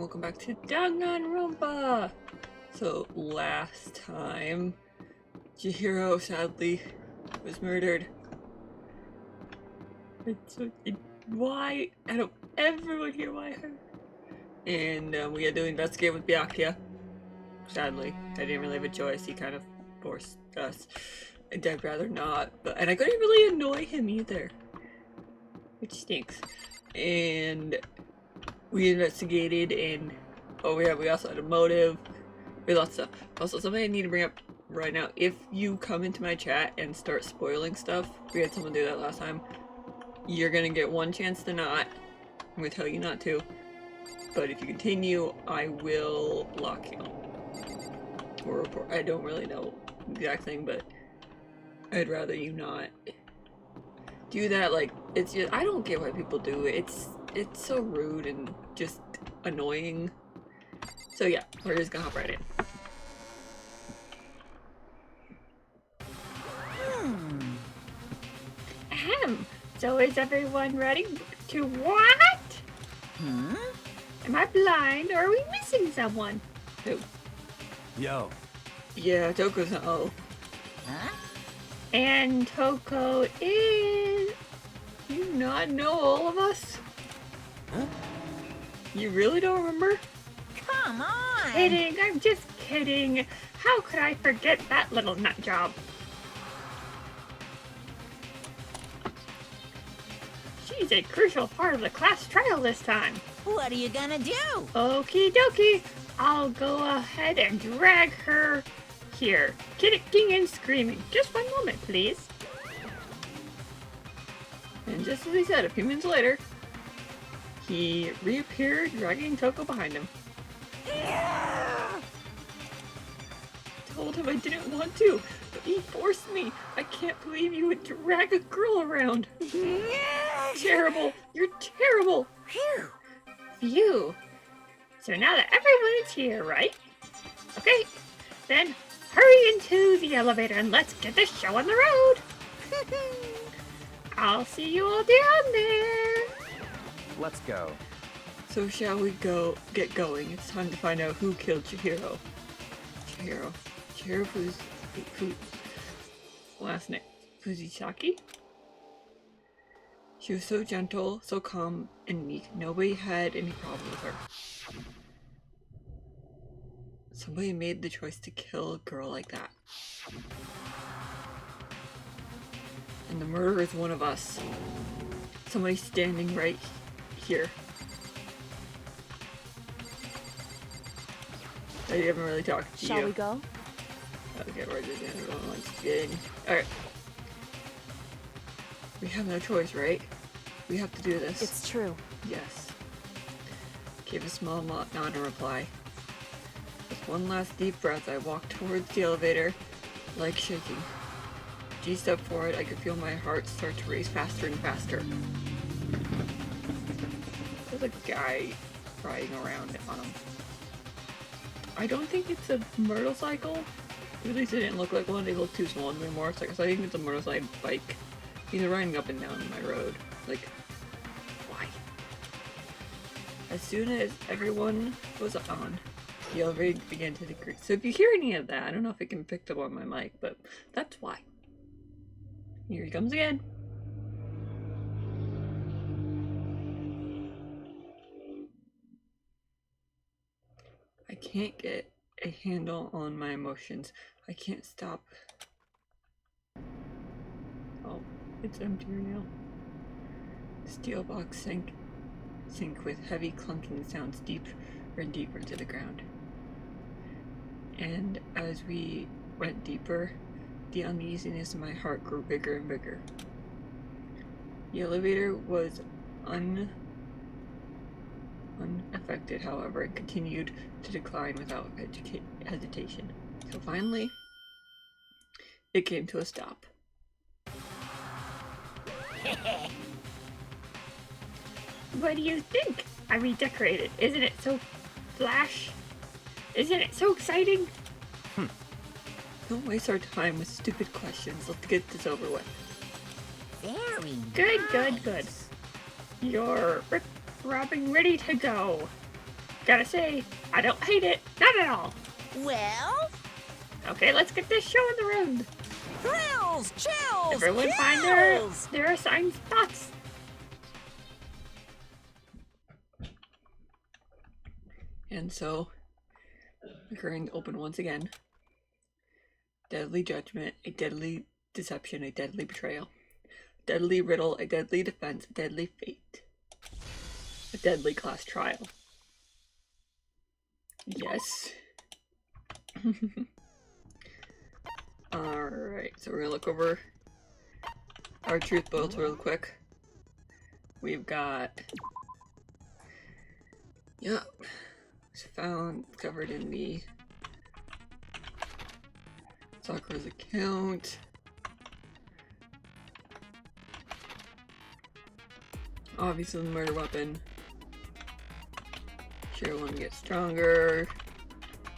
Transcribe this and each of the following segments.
welcome back to DanganRonpa! So, last time, Chihiro sadly was murdered. Why? I don't ever want to hear why her. And we had to investigate with Byakuya. Sadly, I didn't really have a choice. He kind of forced us. I'd rather not, and I couldn't really annoy him either, which stinks. And we investigated, and oh yeah, we also had a motive. We had lots of stuff. Also, something I need to bring up right now: if you come into my chat and start spoiling stuff, we had someone do that last time. You're gonna get one chance to not. I'm gonna tell you not to. But if you continue, I will block you. Or report. I don't really know the exact thing, but I'd rather you not do that. Like, it's just, I don't get why people do it. It's so rude and just annoying. So yeah, we're just gonna hop right in. Ahem. So is everyone ready to what? Am I blind or are we missing someone? Who? Yo. Yeah, Toko's an O. Huh? And Toko is... You not know all of us? Huh? You really don't remember? Come on! Kidding, I'm just kidding. How could I forget that little nut job? She's a crucial part of the class trial this time. What are you gonna do? Okie dokie. I'll go ahead and drag her here, kicking and screaming. Just one moment, please. And just as he said, a few minutes later, he reappeared, dragging Toko behind him. Told him I didn't want to, but he forced me. I can't believe you would drag a girl around. Terrible. You're terrible. Phew. Phew. So now that everyone is here, right? Okay, then hurry into the elevator and let's get this show on the road. I'll see you all down there. Let's go. So shall we get going? It's time to find out who killed Chihiro. Chihiro last name? Fuzisaki? She was so gentle, so calm and meek. Nobody had any problem with her. Somebody made the choice to kill a girl like that. And the murderer is one of us. Somebody standing right here. I haven't really talked to you. Shall we go? Okay, we're just gonna once again. Alright. We have no choice, right? We have to do this. It's true. Yes. Gave a small nod in reply. With one last deep breath, I walked towards the elevator, legs shaking. G stepped forward, I could feel my heart start to race faster and faster. There's a guy riding around on him. I don't think it's a motorcycle. At least it didn't look like one. They look too small to be a motorcycle. So I think it's a motorcycle bike. He's riding up and down my road. Like, why? As soon as everyone was on, the elevator began to decrease. So if you hear any of that, I don't know if it can pick up on my mic, but that's why. Here he comes again. I can't get a handle on my emotions. I can't stop. Oh, it's emptier now. The steel box sank with heavy clunking sounds deeper and deeper to the ground. And as we went deeper, the uneasiness in my heart grew bigger and bigger. The elevator was unaffected, however, and continued to decline without hesitation. So finally, it came to a stop. What do you think? I redecorated. Isn't it so flash? Isn't it so exciting? Don't waste our time with stupid questions. Let's get this over with. Very Good. You're rip-robbing ready to go. Gotta say, I don't hate it. Not at all. Well, Okay, let's get this show in the round. thrills, chills, Everyone find their assigned spots. And so, recurring open once again. Deadly judgment, a deadly deception, a deadly betrayal. Deadly riddle, a deadly defense, a deadly fate. A deadly class trial. Yes. Alright, so we're gonna look over our truth bullets real quick. We've got... Yep. It's found, covered in the Sakura's account. Obviously the murder weapon. Share one gets stronger.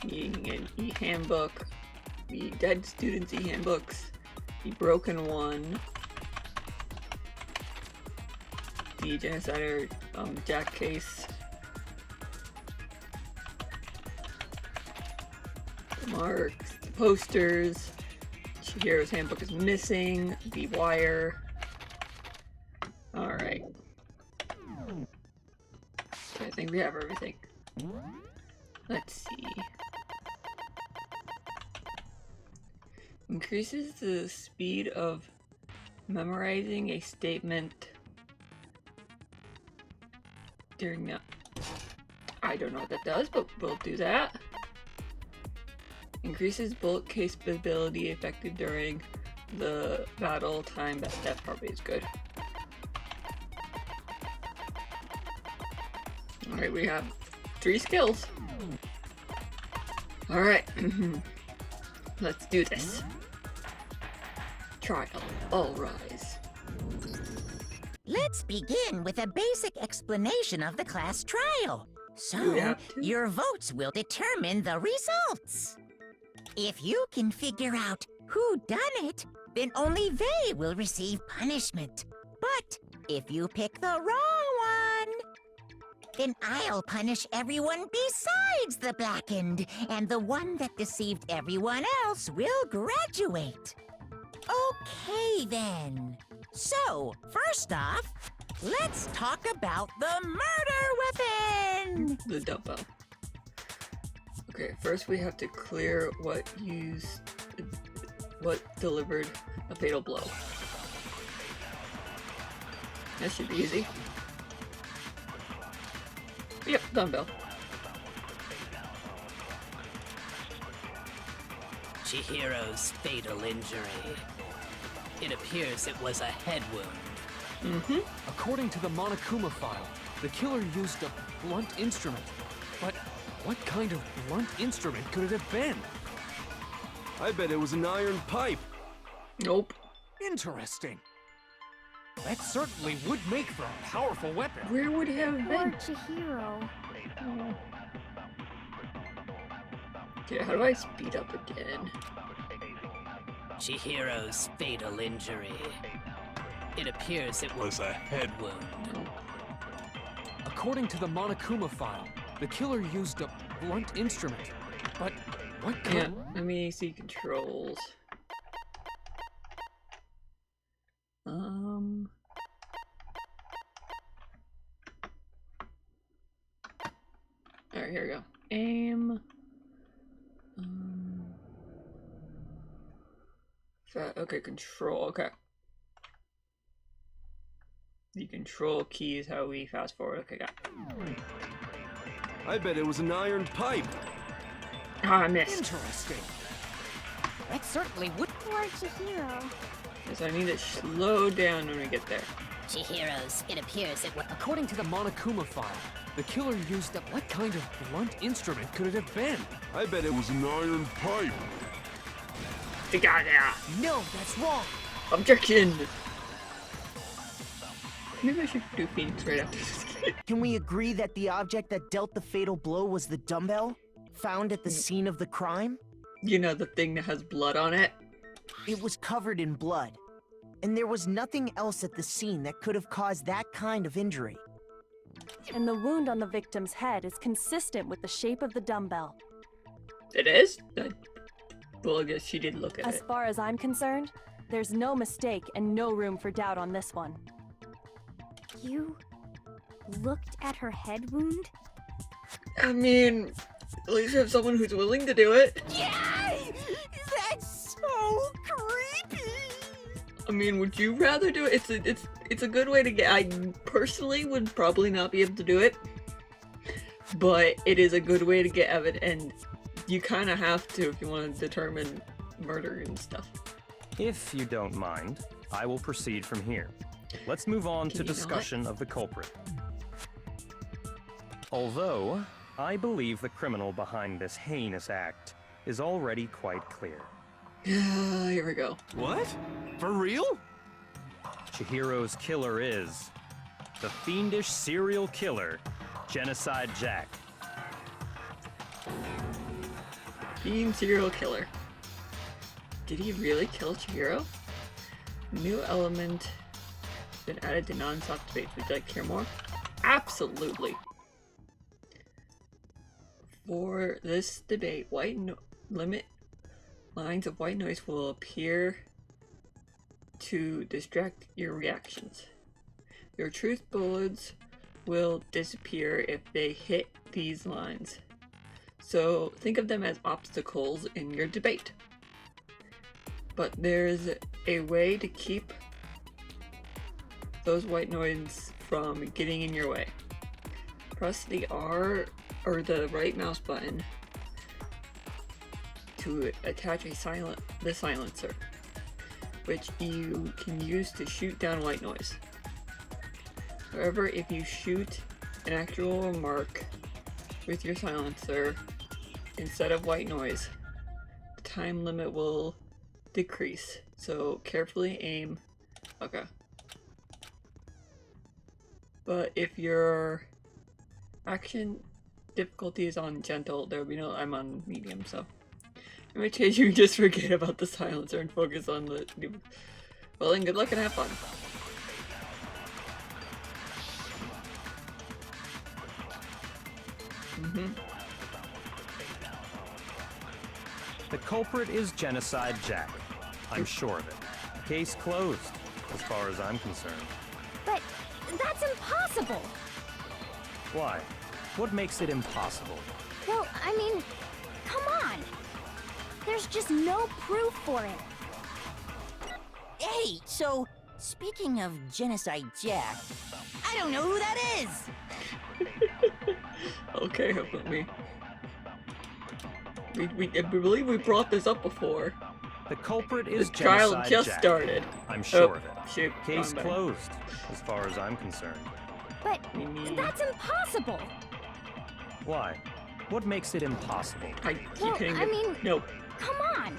Needing an e-handbook. The dead students' e-handbooks. The broken one. The genocider Jack case. The marks. The posters. Chihiro's handbook is missing. The wire. Alright. I think we have everything. Let's see. Increases the speed of memorizing a statement during the... I don't know what that does, but we'll do that. Increases bullet capability effective during the battle time. That probably is good. Alright, we have 3 skills. Alright. Let's do this. Trial. All rise. let's begin with a basic explanation of the class trial. So, your votes will determine the results. If you can figure out who done it, then only they will receive punishment. But if you pick the wrong one, then I'll punish everyone besides the blackened, and the one that deceived everyone else will graduate. Okay, then. So, first off, let's talk about the murder weapon! The dumbbell. Okay, first we have to clear what delivered a fatal blow. That should be easy. Yep, dumbbell. Chihiro's fatal injury. It appears it was a head wound. Mm-hmm. According to the Monokuma file, the killer used a blunt instrument. But what kind of blunt instrument could it have been? I bet it was an iron pipe. Nope. Interesting. That certainly would make for a powerful weapon. Where would it have Poor been? Chihiro. Okay, how do I speed up again? Chihiro's fatal injury. It appears it was a head wound. According to the Monokuma file, the killer used a blunt instrument. But what kind Yeah, let me see controls. Alright, here we go. Aim. Okay, control, okay. The control key is how we fast forward. Okay, got it. I bet it was an iron pipe. Ah, I missed. Interesting. That certainly would. Poor Chihiro. So I need to slow down when we get there. Chihiro's, it appears it was. According to the Monokuma file, the killer used a... What kind of blunt instrument could it have been? I bet it was an iron pipe. No, that's wrong. Objection! Maybe I should do Phoenix right after this. Can we agree that the object that dealt the fatal blow was the dumbbell? Found at the scene of the crime? You know, the thing that has blood on it? It was covered in blood. And there was nothing else at the scene that could have caused that kind of injury. And the wound on the victim's head is consistent with the shape of the dumbbell. It is? Well, I guess she did look at it. As far as I'm concerned, there's no mistake and no room for doubt on this one. You looked at her head wound? I mean, at least you have someone who's willing to do it. Yay! That's so creepy! I mean, would you rather do it? It's a good way to get. I personally would probably not be able to do it, but it is a good way to get evidence, and you kind of have to if you want to determine murder and stuff. If you don't mind, I will proceed from here. Let's move on to discussion of the culprit. Although, I believe the criminal behind this heinous act is already quite clear. Here we go. What? For real? Chihiro's killer is the fiendish serial killer, Genocide Jack. Fiend serial killer. Did he really kill Chihiro? New element been added to non-stop debates. Would you like to hear more? Absolutely. For this debate, limit lines of white noise will appear to distract your reactions. Your truth bullets will disappear if they hit these lines. So think of them as obstacles in your debate. But there's a way to keep those white noise from getting in your way. Press the R or the right mouse button to attach the silencer, which you can use to shoot down white noise. However, if you shoot an actual mark with your silencer instead of white noise, the time limit will decrease. So carefully aim. Okay. But if your action difficulty is on gentle, there will be no. I'm on medium, so. In which case, you just forget about the silencer and focus on the. Well, then good luck and have fun. The culprit is Genocide Jack. I'm sure of it. Case closed, as far as I'm concerned. But that's impossible! Why? What makes it impossible? Well, I mean, come on! There's just no proof for it. Hey, so, speaking of Genocide Jack, I don't know who that is! Okay, but I believe we brought this up before. The culprit is The trial Genocide just Jack. started. I'm sure of it. Shoot, Case wrong button. closed, as far as I'm concerned. But that's impossible! Why? What makes it impossible? I keep Well, hitting I the- mean- Nope. Come on!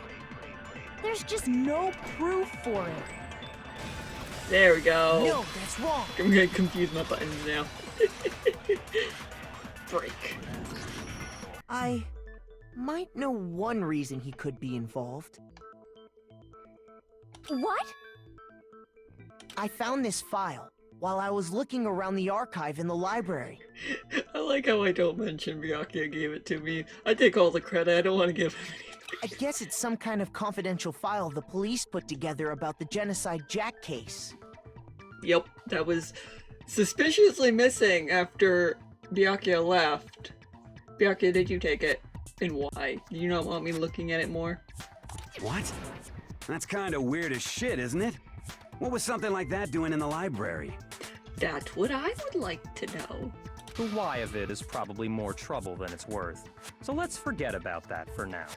There's just no proof for it. There we go. No, that's wrong. I'm gonna confuse my buttons now. Break. I might know one reason he could be involved. What? I found this file while I was looking around the archive in the library. I like how I don't mention Byakuya gave it to me. I take all the credit. I don't want to give him anything. I guess it's some kind of confidential file the police put together about the Genocide Jack case. Yep, that was suspiciously missing after Byakuya left. Byakuya, did you take it? And why? Do you not want me looking at it more? What? That's kind of weird as shit, isn't it? What was something like that doing in the library? That's what I would like to know. The why of it is probably more trouble than it's worth. So let's forget about that for now.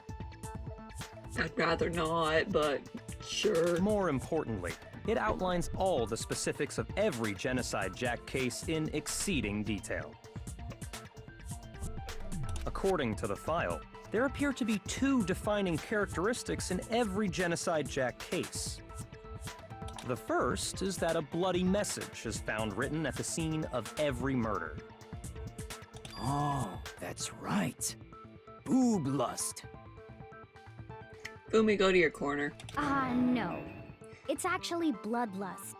I'd rather not, but sure. More importantly, it outlines all the specifics of every Genocide Jack case in exceeding detail. According to the file, there appear to be two defining characteristics in every Genocide Jack case. The first is that a bloody message is found written at the scene of every murder. Oh, that's right. Boob lust. Fumi, go to your corner. No. It's actually bloodlust.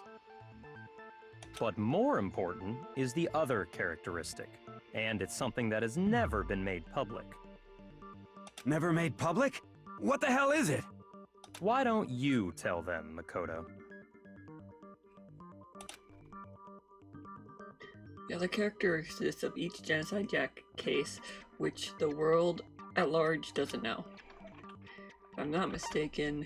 But more important is the other characteristic, and it's something that has never been made public. Never made public? What the hell is it? Why don't you tell them, Makoto? The other characteristics of each Genocide Jack case, which the world at large doesn't know. If I'm not mistaken.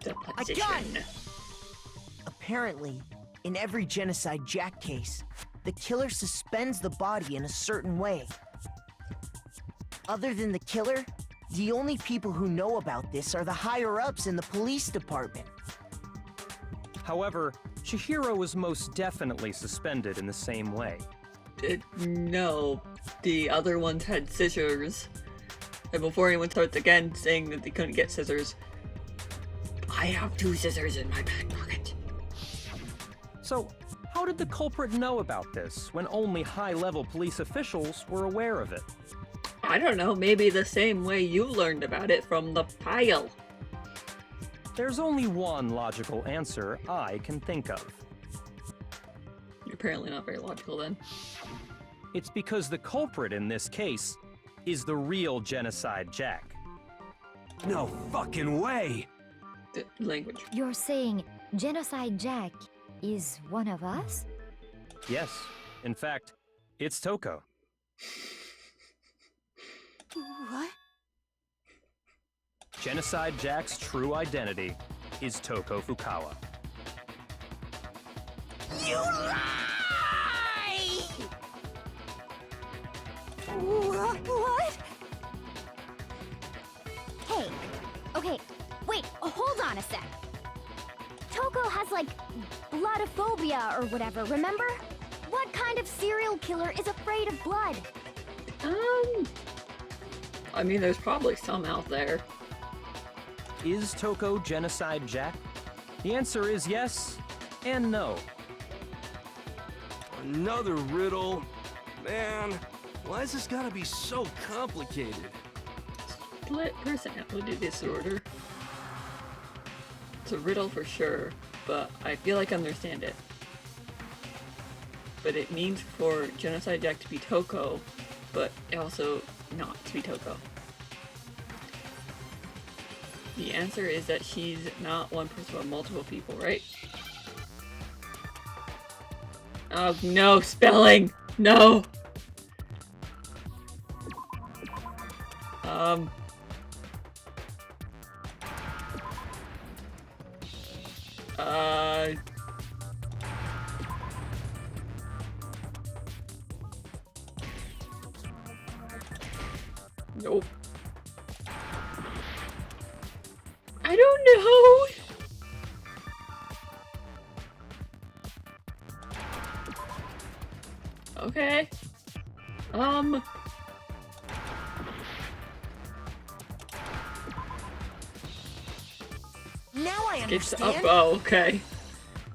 The position. I got it! Apparently, in every Genocide Jack case, the killer suspends the body in a certain way. Other than the killer, the only people who know about this are the higher-ups in the police department. However, Chihiro was most definitely suspended in the same way. No, the other ones had scissors. And before anyone starts again saying that they couldn't get scissors, I have 2 scissors in my back pocket. So, how did the culprit know about this when only high-level police officials were aware of it? I don't know, maybe the same way you learned about it from the pile. There's only one logical answer I can think of. You're apparently not very logical then. It's because the culprit in this case is the real Genocide Jack. No fucking way! Language. You're saying Genocide Jack is one of us? Yes, in fact, it's Toko. What? Genocide Jack's true identity is Toko Fukawa. You lie! What? Hey, okay, wait, hold on a sec. Toko has, like, bloodophobia or whatever, remember? What kind of serial killer is afraid of blood? I mean, there's probably some out there. Is Toko Genocide Jack? The answer is yes and no. Another riddle? Man, why is this gotta be so complicated? Split personality disorder. It's a riddle for sure, but I feel like I understand it. But it means for Genocide Jack to be Toko, but also not to be Toko. The answer is that she's not one person but multiple people, right? Oh no, spelling! No! Nope. I don't know! Okay. Now I It's up. understand. Oh, okay.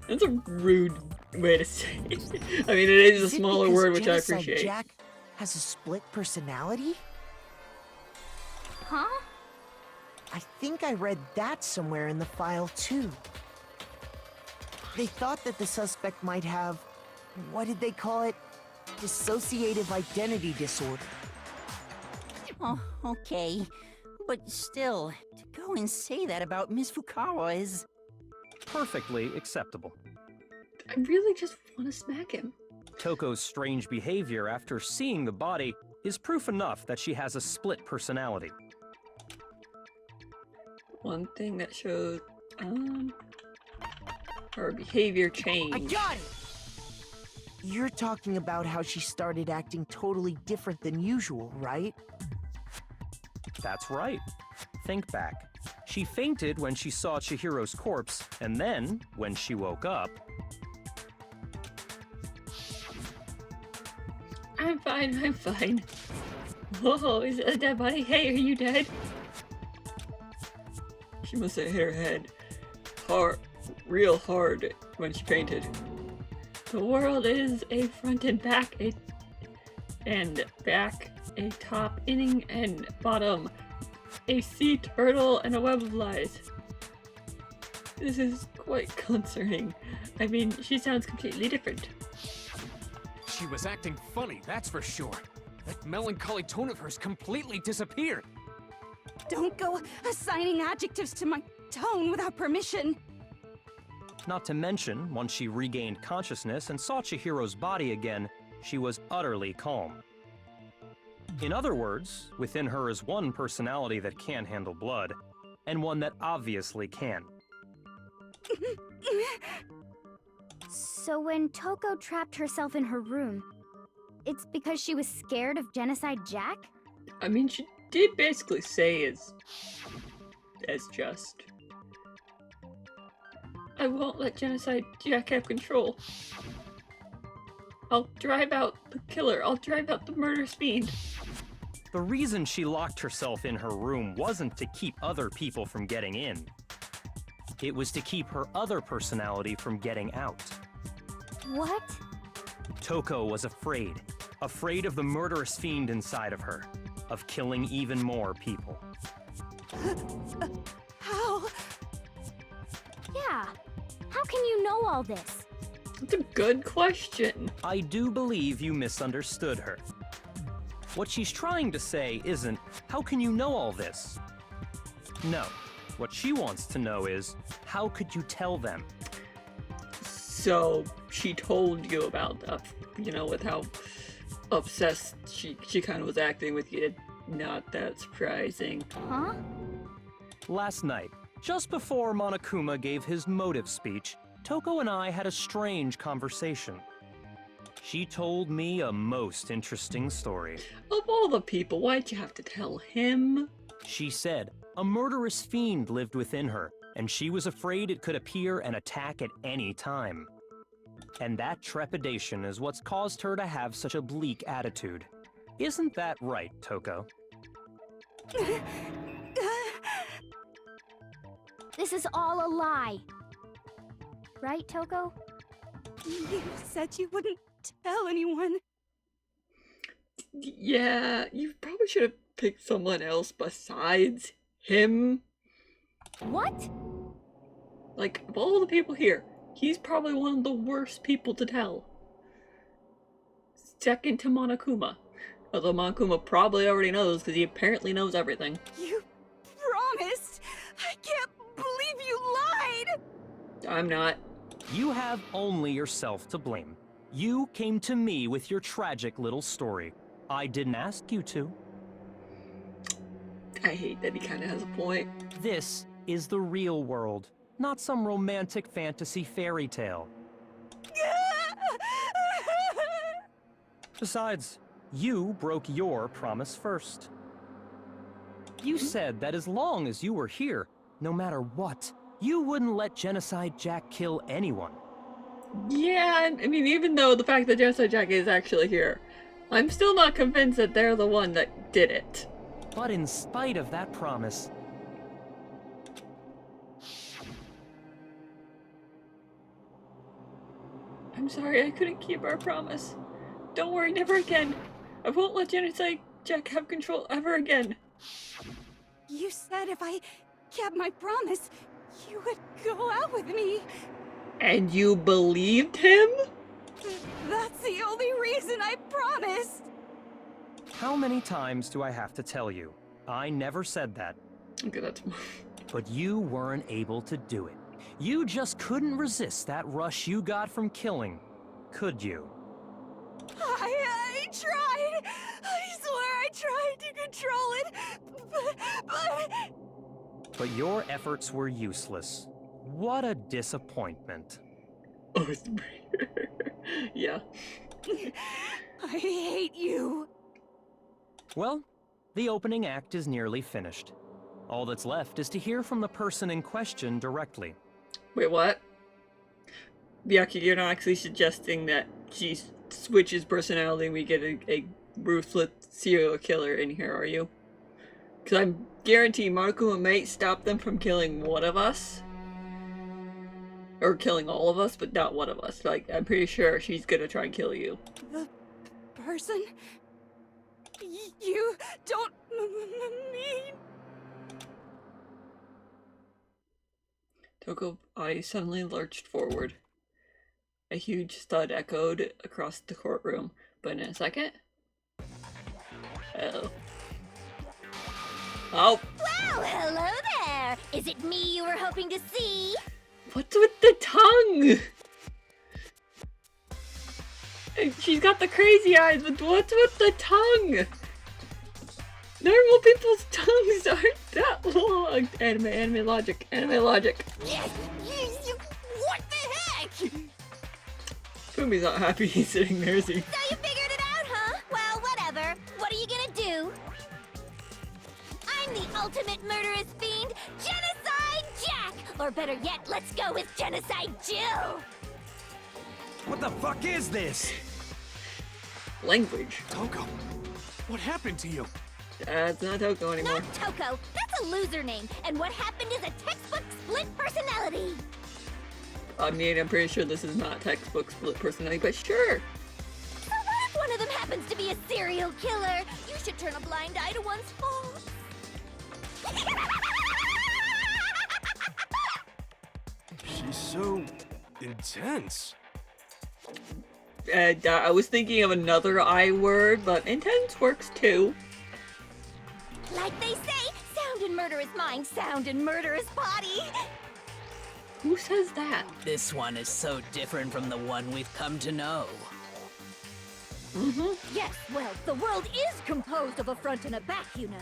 That's a rude way to say it. I mean, it is a Is it smaller because word, which I Genocide appreciate. Jack has a split personality? Huh? I think I read that somewhere in the file, too. They thought that the suspect might have, what did they call it? Dissociative identity disorder. Oh, okay. But still, to go and say that about Miss Fukawa is... Perfectly acceptable. I really just want to smack him. Toko's strange behavior after seeing the body is proof enough that she has a split personality. One thing that shows, her behavior changed. I got it! You're talking about how she started acting totally different than usual, right? That's right. Think back. She fainted when she saw Chihiro's corpse, and then, when she woke up... I'm fine, I'm fine. Whoa, is it a dead body? Hey, are you dead? She must have hit her head hard, real hard when she fainted. The world is a front and back, a top, inning, and bottom, a sea turtle, and a web of lies. This is quite concerning. I mean, she sounds completely different. She was acting funny, that's for sure. That melancholy tone of hers completely disappeared. Don't go assigning adjectives to my tone without permission. Not to mention, once she regained consciousness and saw Chihiro's body again, she was utterly calm. In other words, within her is one personality that can handle blood, and one that obviously can. So when Toko trapped herself in her room, it's because she was scared of Genocide Jack? I mean, she did basically say as just. I won't let Genocide Jack have control. I'll drive out the killer. I'll drive out the murderous fiend. The reason she locked herself in her room wasn't to keep other people from getting in. It was to keep her other personality from getting out. What? Toko was afraid. Afraid of the murderous fiend inside of her. Of killing even more people. How? Yeah. How can you know all this? That's a good question. I do believe you misunderstood her. What she's trying to say isn't, how can you know all this? No. What she wants to know is, how could you tell them? So, she told you about that, you know, with how obsessed she kind of was acting with you. Not that surprising. Huh? Last night, just before Monokuma gave his motive speech, Toko and I had a strange conversation. She told me a most interesting story. Of all the people, why'd you have to tell him? She said a murderous fiend lived within her, and she was afraid it could appear and attack at any time. And that trepidation is what's caused her to have such a bleak attitude. Isn't that right, Toko? This is all a lie. Right, Toko? You said you wouldn't tell anyone. Yeah, you probably should have picked someone else besides him. What? Like, of all the people here, he's probably one of the worst people to tell. Second to Monokuma. Although Monokuma probably already knows, because he apparently knows everything. You promised! I can't believe you lied! I'm not. You have only yourself to blame. You came to me with your tragic little story. I didn't ask you to. I hate that he kind of has a point. This is the real world, not some romantic fantasy fairy tale. Besides, you broke your promise first. You said that as long as you were here, no matter what, you wouldn't let Genocide Jack kill anyone. Yeah, I mean, even though the fact that Genocide Jack is actually here, I'm still not convinced that they're the one that did it. But in spite of that promise, I'm sorry, I couldn't keep our promise. Don't worry, never again. I won't let Genocide Jack have control ever again. You said if I kept my promise, you would go out with me. And you believed him? That's the only reason I promised. how many times do I have to tell you? I never said that. Okay, that's... But you weren't able to do it. You just couldn't resist that rush you got from killing, could you? I tried! I swear I tried to control it, But your efforts were useless. What a disappointment. Oh, it's... yeah. I hate you. Well, the opening act is nearly finished. All that's left is to hear from the person in question directly. Wait, what? Byakuya, you're not actually suggesting that she switches personality and we get a ruthless serial killer in here, are you? Because I'm guaranteeing Monokuma might stop them from killing one of us. Or killing all of us, but not one of us. Like, I'm pretty sure she's gonna try and kill you. The person? You don't mean... Toko's body suddenly lurched forward. A huge thud echoed across the courtroom, but in a second... Oh. Oh! Well, hello there! Is it me you were hoping to see? What's with the tongue? She's got the crazy eyes, but what's with the tongue? Normal people's tongues aren't that long. Anime logic. What the heck? Fumi's not happy he's sitting there, is he? So you figured it out, huh? Well, whatever. What are you gonna do? I'm the ultimate murderous fiend, Genocide Jack! Or better yet, let's go with Genocide Jill! What the fuck is this? Language. Toko, what happened to you? It's not Toko anymore. Not Toko! That's a loser name, and what happened is a textbook split personality! I mean, I'm pretty sure this is not textbook split personality, but sure! So what if one of them happens to be a serial killer? You should turn a blind eye to one's faults. She's so intense. I was thinking of another I word, but intense works too. Like they say, sound in murderous mind, sound in murderous body. Who says that? This one is so different from the one we've come to know. Yes, well, the world is composed of a front and a back, you know.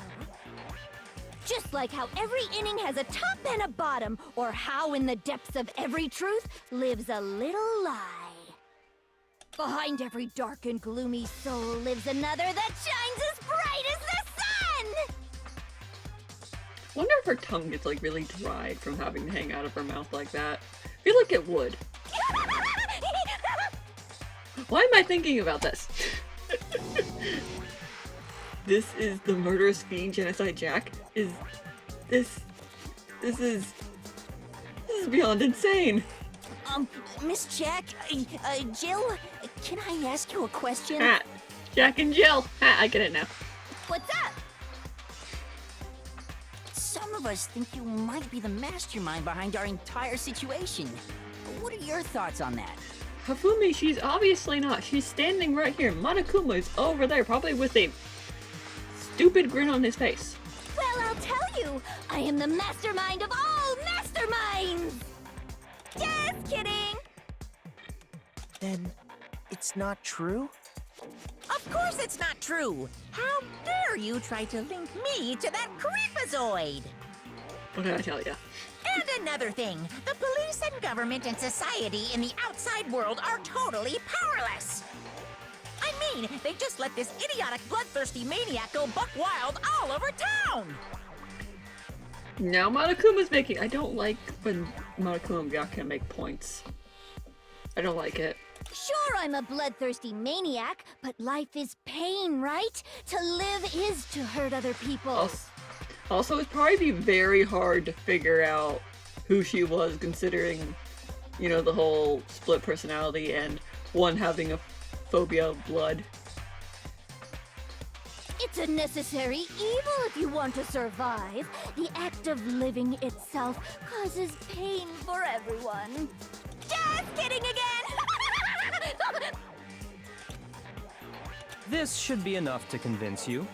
Just like how every inning has a top and a bottom, or how in the depths of every truth lives a little lie. Behind every dark and gloomy soul lives another that shines as bright as the sun! Wonder if her tongue gets like really dried from having to hang out of her mouth like that. I feel like it would. Why am I thinking about this? This is the murderous fiend Genocide Jack? This is beyond insane. Miss Jack, Jill, can I ask you a question? Hat. Jack and Jill. Hat, I get it now. What's up? Some of us think you might be the mastermind behind our entire situation. What are your thoughts on that? Hifumi, she's obviously not. She's standing right here. Monokuma is over there, probably with a stupid grin on his face. Well, I'll tell you, I am the mastermind of all masterminds! Just kidding! Then it's not true? Of course it's not true! How dare you try to link me to that creepazoid? What did I tell ya? And another thing, the police and government and society in the outside world are totally powerless! I mean, they just let this idiotic, bloodthirsty maniac go buck wild all over town! Now Monokuma's making- I don't like when Monokuma and Byakuya make points. I don't like it. Sure, I'm a bloodthirsty maniac, but life is pain, right? To live is to hurt other people. Also, it'd probably be very hard to figure out who she was, considering, you know, the whole split personality and one having a phobia of blood. It's a necessary evil if you want to survive. The act of living itself causes pain for everyone. Just kidding again! This should be enough to convince you.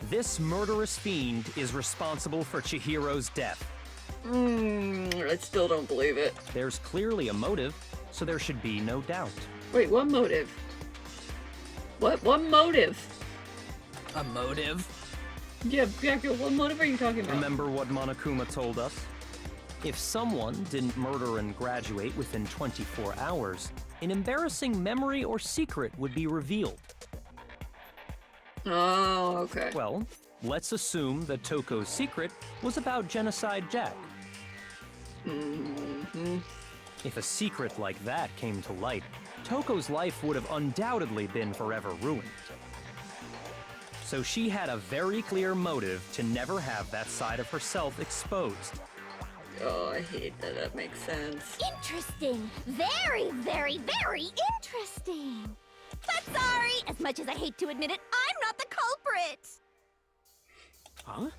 This murderous fiend is responsible for Chihiro's death. I still don't believe it. There's clearly a motive, so there should be no doubt. Wait, what motive? What motive? A motive? Yeah, Byakuya, what motive are you talking about? Remember what Monokuma told us? If someone didn't murder and graduate within 24 hours, an embarrassing memory or secret would be revealed. Oh, okay. Well, let's assume that Toko's secret was about Genocide Jack. If a secret like that came to light, Toko's life would have undoubtedly been forever ruined. So she had a very clear motive to never have that side of herself exposed. Oh, I hate that. That makes sense. Interesting. Very, very, very interesting. But sorry, as much as I hate to admit it, I'm not the culprit. Huh?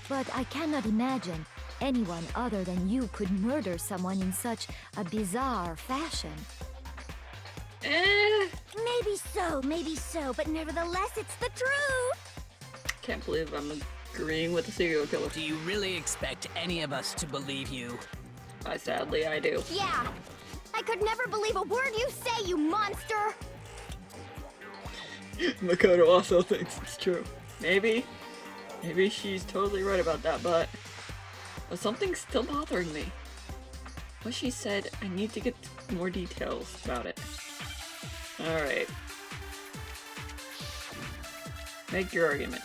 But I cannot imagine anyone other than you could murder someone in such a bizarre fashion. Maybe so, but nevertheless, it's the truth! Can't believe I'm agreeing with the serial killer. Do you really expect any of us to believe you? Sadly, I do. Yeah! I could never believe a word you say, you monster! Makoto also thinks it's true. Maybe she's totally right about that, but something's still bothering me. What she said, I need to get more details about it. Alright. Make your argument.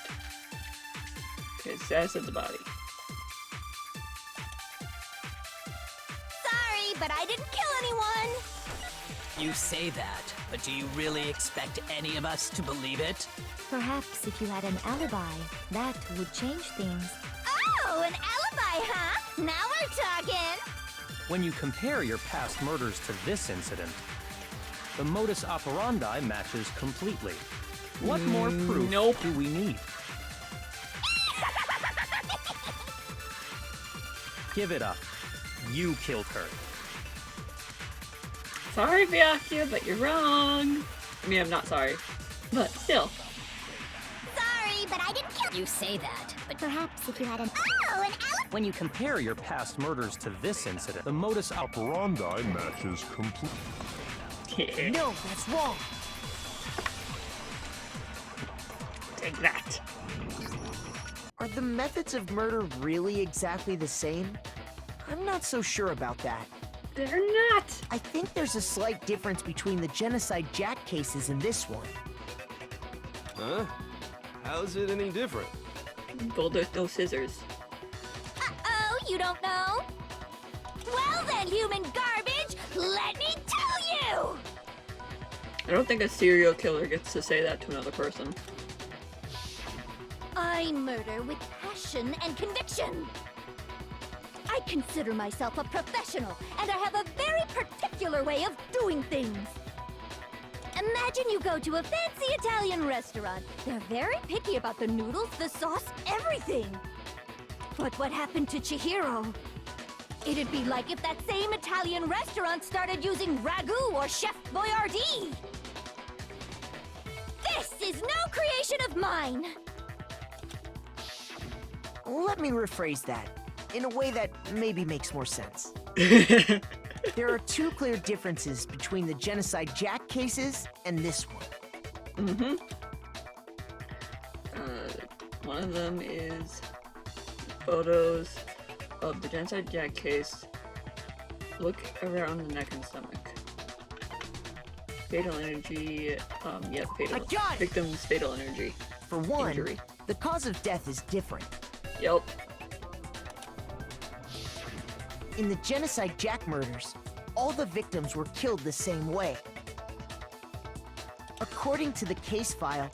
Okay, status of the body. Sorry, but I didn't kill anyone! You say that, but do you really expect any of us to believe it? Perhaps if you had an alibi, that would change things. Oh, an alibi, huh? Now we're talking! When you compare your past murders to this incident, the modus operandi matches completely. What more proof do we need? Give it up. You killed her. Sorry, Byakuya, but you're wrong. I mean, I'm not sorry, but still. Sorry, but I didn't kill— You say that, but perhaps if you had an— Oh, an alibi— When you compare your past murders to this incident, the modus operandi matches completely. No, that's wrong. Take that. Are the methods of murder really exactly the same? I'm not so sure about that. They're not. I think there's a slight difference between the Genocide Jack cases and this one. Huh? How's it any different? Well, there's no scissors. Uh-oh, you don't know? Well then, human garbage, let me tell you! I don't think a serial killer gets to say that to another person. I murder with passion and conviction. I consider myself a professional, and I have a very particular way of doing things. Imagine you go to a fancy Italian restaurant. They're very picky about the noodles, the sauce, everything. But what happened to Chihiro? It'd be like if that same Italian restaurant started using ragu or Chef Boyardee. This is no creation of mine. Let me rephrase that in a way that maybe makes more sense. There are two clear differences between the Genocide Jack cases and this one. Mm-hmm. One of them is photos of the Genocide Jack case. Look around the neck and stomach. Fatal energy, yeah, fatal. Victim's fatal energy. For one, injury. The cause of death is different. Yep. In the Genocide Jack murders, all the victims were killed the same way. According to the case file,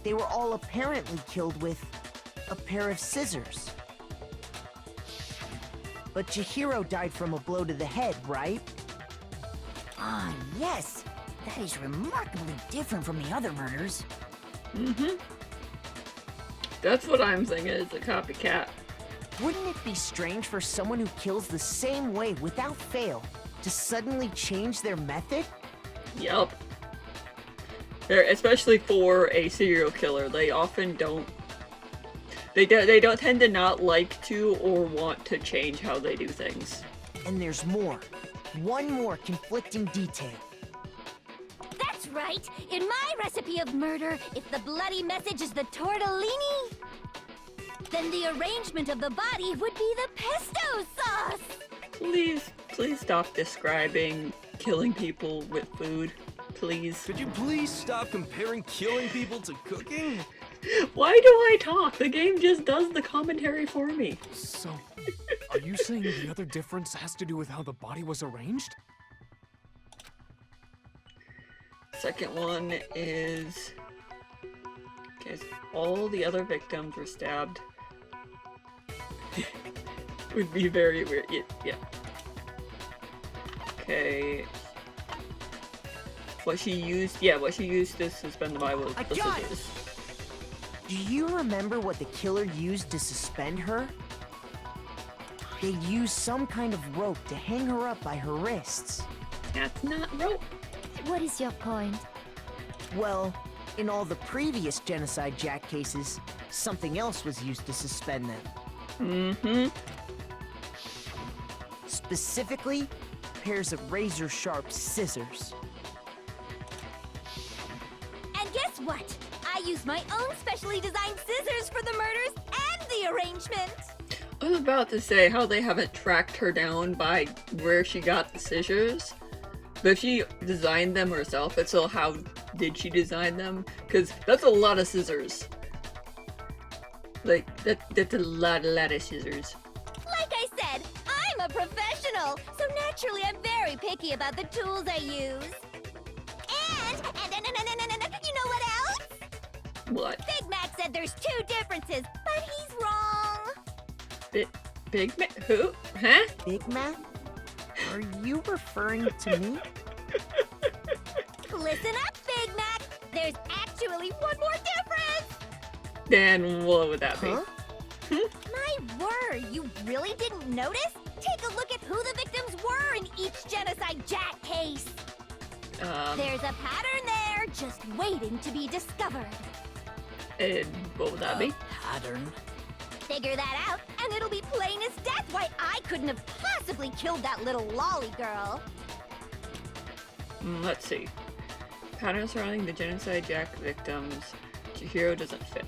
they were all apparently killed with a pair of scissors. But Chihiro died from a blow to the head, right? Ah, yes. That is remarkably different from the other murders. Mm-hmm. That's what I'm thinking, it's a copycat. Wouldn't it be strange for someone who kills the same way without fail to suddenly change their method? Yep. Especially for a serial killer, they often don't. They don't tend to not like to or want to change how they do things. And there's more. One more conflicting detail. That's right! In my recipe of murder, if the bloody message is the tortellini, then the arrangement of the body would be the pesto sauce! Please stop describing killing people with food. Please. Could you please stop comparing killing people to cooking? Why do I talk? The game just does the commentary for me. So, are you saying the other difference has to do with how the body was arranged? Second one is... Okay, so all the other victims were stabbed. Would be very weird. Yeah. Okay. What she used to suspend the body was the scissors. Do you remember what the killer used to suspend her? They'd use some kind of rope to hang her up by her wrists. That's not rope. What is your point? Well, in all the previous Genocide Jack cases, something else was used to suspend them. Mm-hmm. Specifically, pairs of razor-sharp scissors. And guess what? I used my own specially designed scissors for the murders and the arrangement. I was about to say how they haven't tracked her down by where she got the scissors. But if she designed them herself, it's still how did she design them? Because that's a lot of scissors. Like, that's a lot of scissors. Like I said, I'm a professional, so naturally I'm very picky about the tools I use. And you know what else? What? Big Mac said there's 2 differences, but he's wrong. Big Mac? Who? Huh? Big Mac? Are you referring to me? Listen up, Big Mac. There's actually one more difference. Then what would that be? Huh? My word, you really didn't notice? Take a look at who the victims were in each Genocide Jack case. There's a pattern there, just waiting to be discovered. And what would that be? Pattern? Figure that out, and it'll be plain as death why I couldn't have possibly killed that little lolly girl. Let's see. Pattern surrounding the Genocide Jack victims. Chihiro doesn't fit.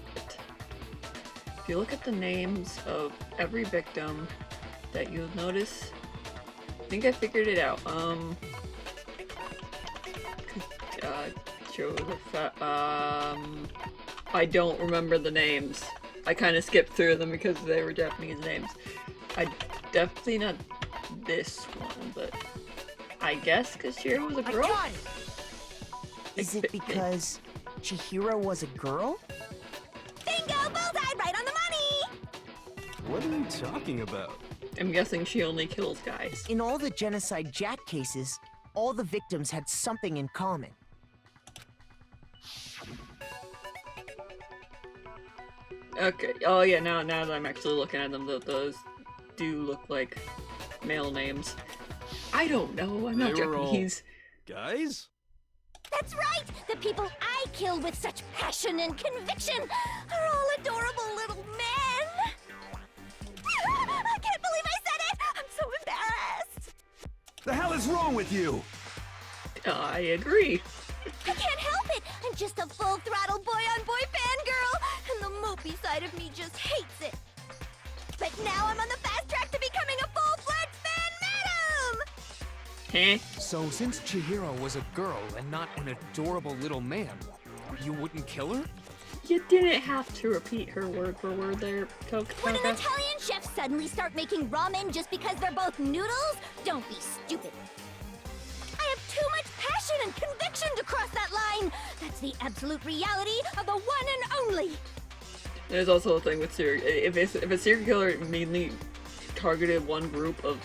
If you look at the names of every victim that you'll notice, I think I figured it out. I don't remember the names. I kind of skipped through them because they were Japanese names. I definitely not this one, but I guess because Chihiro was a girl? Is it because Chihiro was a girl? Bingo! Bullseye! Right on the money! What are you talking about? I'm guessing she only kills guys. In all the Genocide Jack cases, all the victims had something in common. Okay. Oh yeah. Now that I'm actually looking at them, those do look like male names. I don't know. I'm not They were all Japanese. guys? That's right! The people I killed with such passion and conviction are all adorable little men! I can't believe I said it! I'm so embarrassed! The hell is wrong with you? I agree. I can't help it! I'm just a full-throttle boy-on-boy fangirl, and the mopey side of me just hates it. But now I'm on the fast track to becoming a full-fledged fan madam! Huh? So since Chihiro was a girl and not an adorable little man, you wouldn't kill her? You didn't have to repeat her word for word there, Would an Italian chef suddenly start making ramen just because they're both noodles? Don't be stupid. I have too much passion and conviction to cross that line. That's the absolute reality of the one and only. There's also a thing with if a serial killer mainly targeted one group of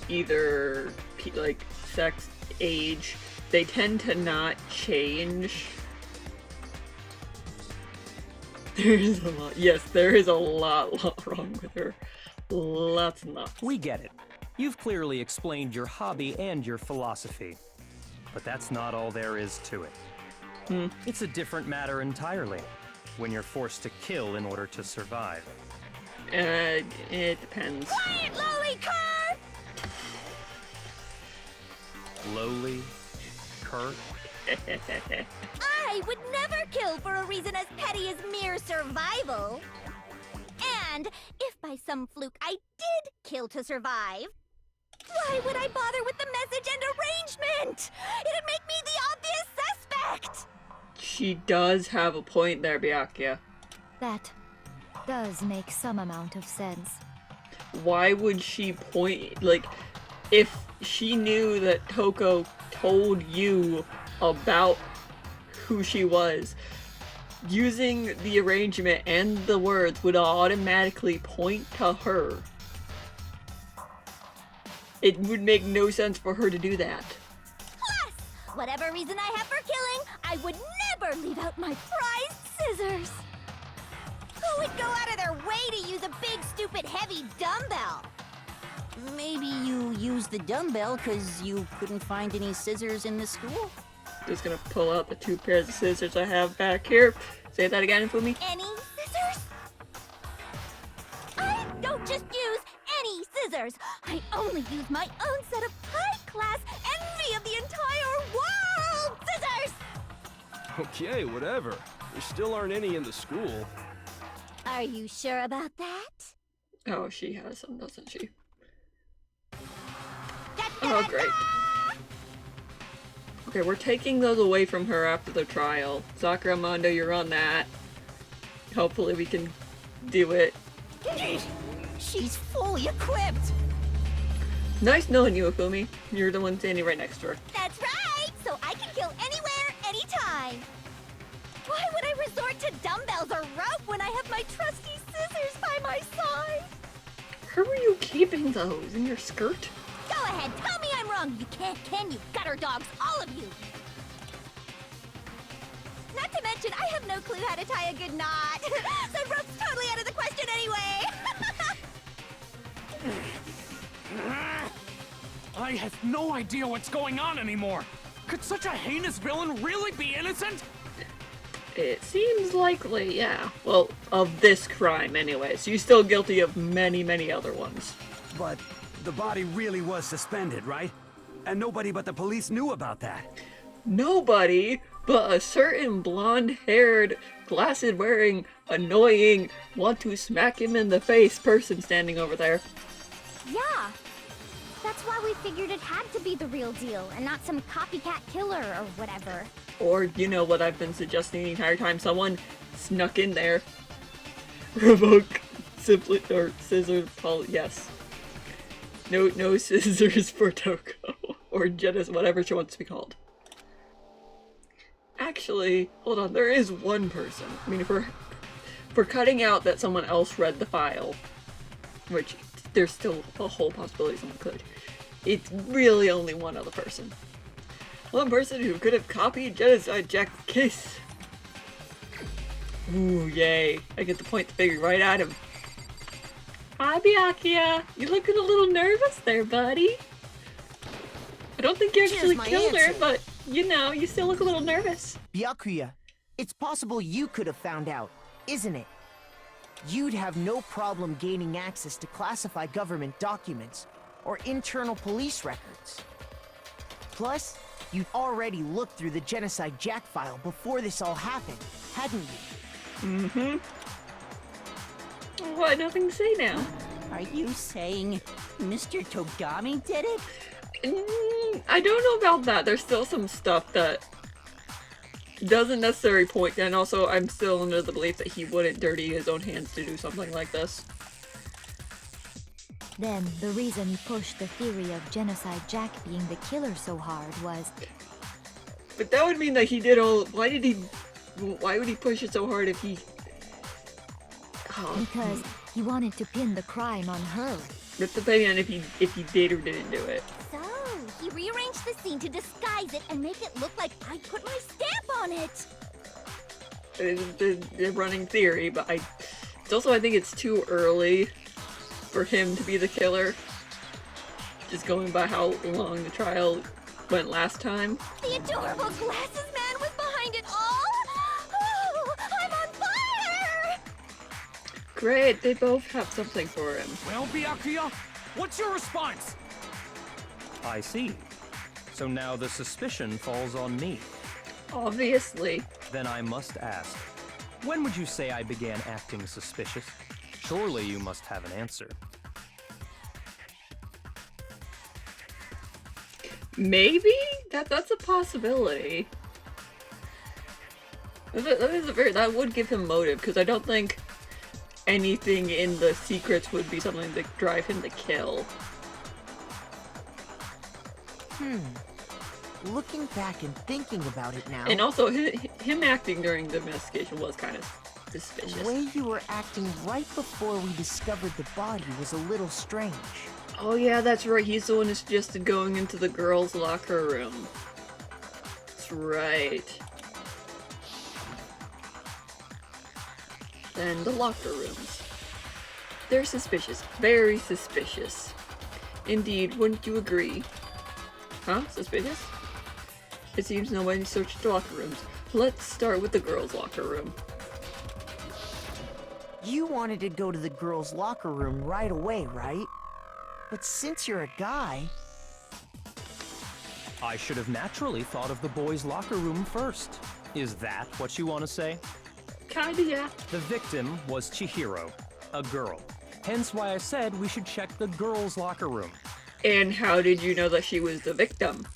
either like sex, age, they tend to not change. There's a lot. Yes, there is a lot wrong with her. Lots and lots. We get it. You've clearly explained your hobby and your philosophy. But that's not all there is to it. It's a different matter entirely, when you're forced to kill in order to survive. It depends. Quiet, lowly cur! Lowly? Curt? I would never kill for a reason as petty as mere survival. And if by some fluke I did kill to survive, why would I bother with the message and arrangement? It'd make me the obvious suspect! She does have a point there, Byakuya. That does make some amount of sense. Why would she point, like, if she knew that Toko told you about who she was, using the arrangement and the words would automatically point to her. It would make no sense for her to do that. Plus, whatever reason I have for killing, I would never leave out my prized scissors. Who would go out of their way to use a big, stupid, heavy dumbbell? Maybe you used the dumbbell because you couldn't find any scissors in the school? Just gonna pull out the 2 pairs of scissors I have back here. Say that again, Fumi. Any scissors? I don't just use any scissors. I only use my own set of high-class envy of the entire world scissors! Okay, whatever. There still aren't any in the school. Are you sure about that? Oh, she has some, doesn't she? Oh, great. Okay, we're taking those away from her after the trial. Sakura Mondo, you're on that. Hopefully we can do it. She's fully equipped! Nice knowing you, Ifumi. You're the one standing right next to her. That's right! So I can kill anywhere, anytime! Why would I resort to dumbbells or rope when I have my trusty scissors by my side? Where were you keeping those? In your skirt? Go ahead, tell me I'm wrong! You can't, can you? Gutter dogs, all of you! Not to mention, I have no clue how to tie a good knot. So rope's totally out of the question anyway! I have no idea what's going on anymore. Could such a heinous villain really be innocent? It seems likely, yeah. Well, of this crime anyway. So you're still guilty of many, many other ones. But the body really was suspended, right? And nobody but the police knew about that. Nobody but a certain blonde-haired, glasses-wearing, annoying, want to smack him in the face person standing over there. Yeah. That's why we figured it had to be the real deal and not some copycat killer or whatever. Or, you know what I've been suggesting the entire time, someone snuck in there. Revoke, simply, or scissors, yes. No scissors for Toko. Or Genesis, whatever she wants to be called. Actually, hold on, there is one person. I mean, if we're cutting out that someone else read the file, which there's still a whole possibility someone could, it's really only one other person. One person who could have copied Genocide Jack's case. Ooh, yay. I get to point the finger right at him. Hi, Byakuya. You looking a little nervous there, buddy. I don't think you actually killed her, but, you know, you still look a little nervous. Byakuya, it's possible you could have found out, isn't it? You'd have no problem gaining access to classified government documents or internal police records. Plus, you'd already looked through the Genocide Jack file before this all happened, hadn't you? Mm-hmm. What? Nothing to say now. Are you saying Mr. Togami did it? I don't know about that. There's still some stuff that doesn't necessarily point, and also I'm still under the belief that he wouldn't dirty his own hands to do something like this. Then the reason he pushed the theory of Genocide Jack being the killer so hard was... But that would mean that he did all... Why would he push it so hard if he... Oh. Because he wanted to pin the crime on her. It's depending on if he did or didn't do it. So, he rearranged the scene to disguise it and make it look like I put my stamp on it! It's the running theory, but it's also, I think it's too early for him to be the killer. Just going by how long the trial went last time. The adorable glasses man was behind it all? Oh, I'm on fire! Great, they both have something for him. Well, Byakuya, what's your response? I see. So now the suspicion falls on me. Obviously. Then I must ask, when would you say I began acting suspicious? Surely you must have an answer. Maybe? That's a possibility. That would give him motive, because I don't think anything in the secrets would be something to drive him to kill. Looking back and thinking about it now... And also, him acting during the investigation was kind of suspicious. The way you were acting right before we discovered the body was a little strange. Oh yeah, that's right. He's the one who suggested going into the girls' locker room. That's right. And the locker rooms. They're suspicious. Very suspicious. Indeed, wouldn't you agree? Huh? Suspicious? It seems nobody searched the locker rooms. Let's start with the girls' locker room. You wanted to go to the girls' locker room right away, right? But since you're a guy... I should have naturally thought of the boys' locker room first. Is that what you want to say? Kinda, yeah. The victim was Chihiro, a girl. Hence why I said we should check the girls' locker room. And how did you know that she was the victim?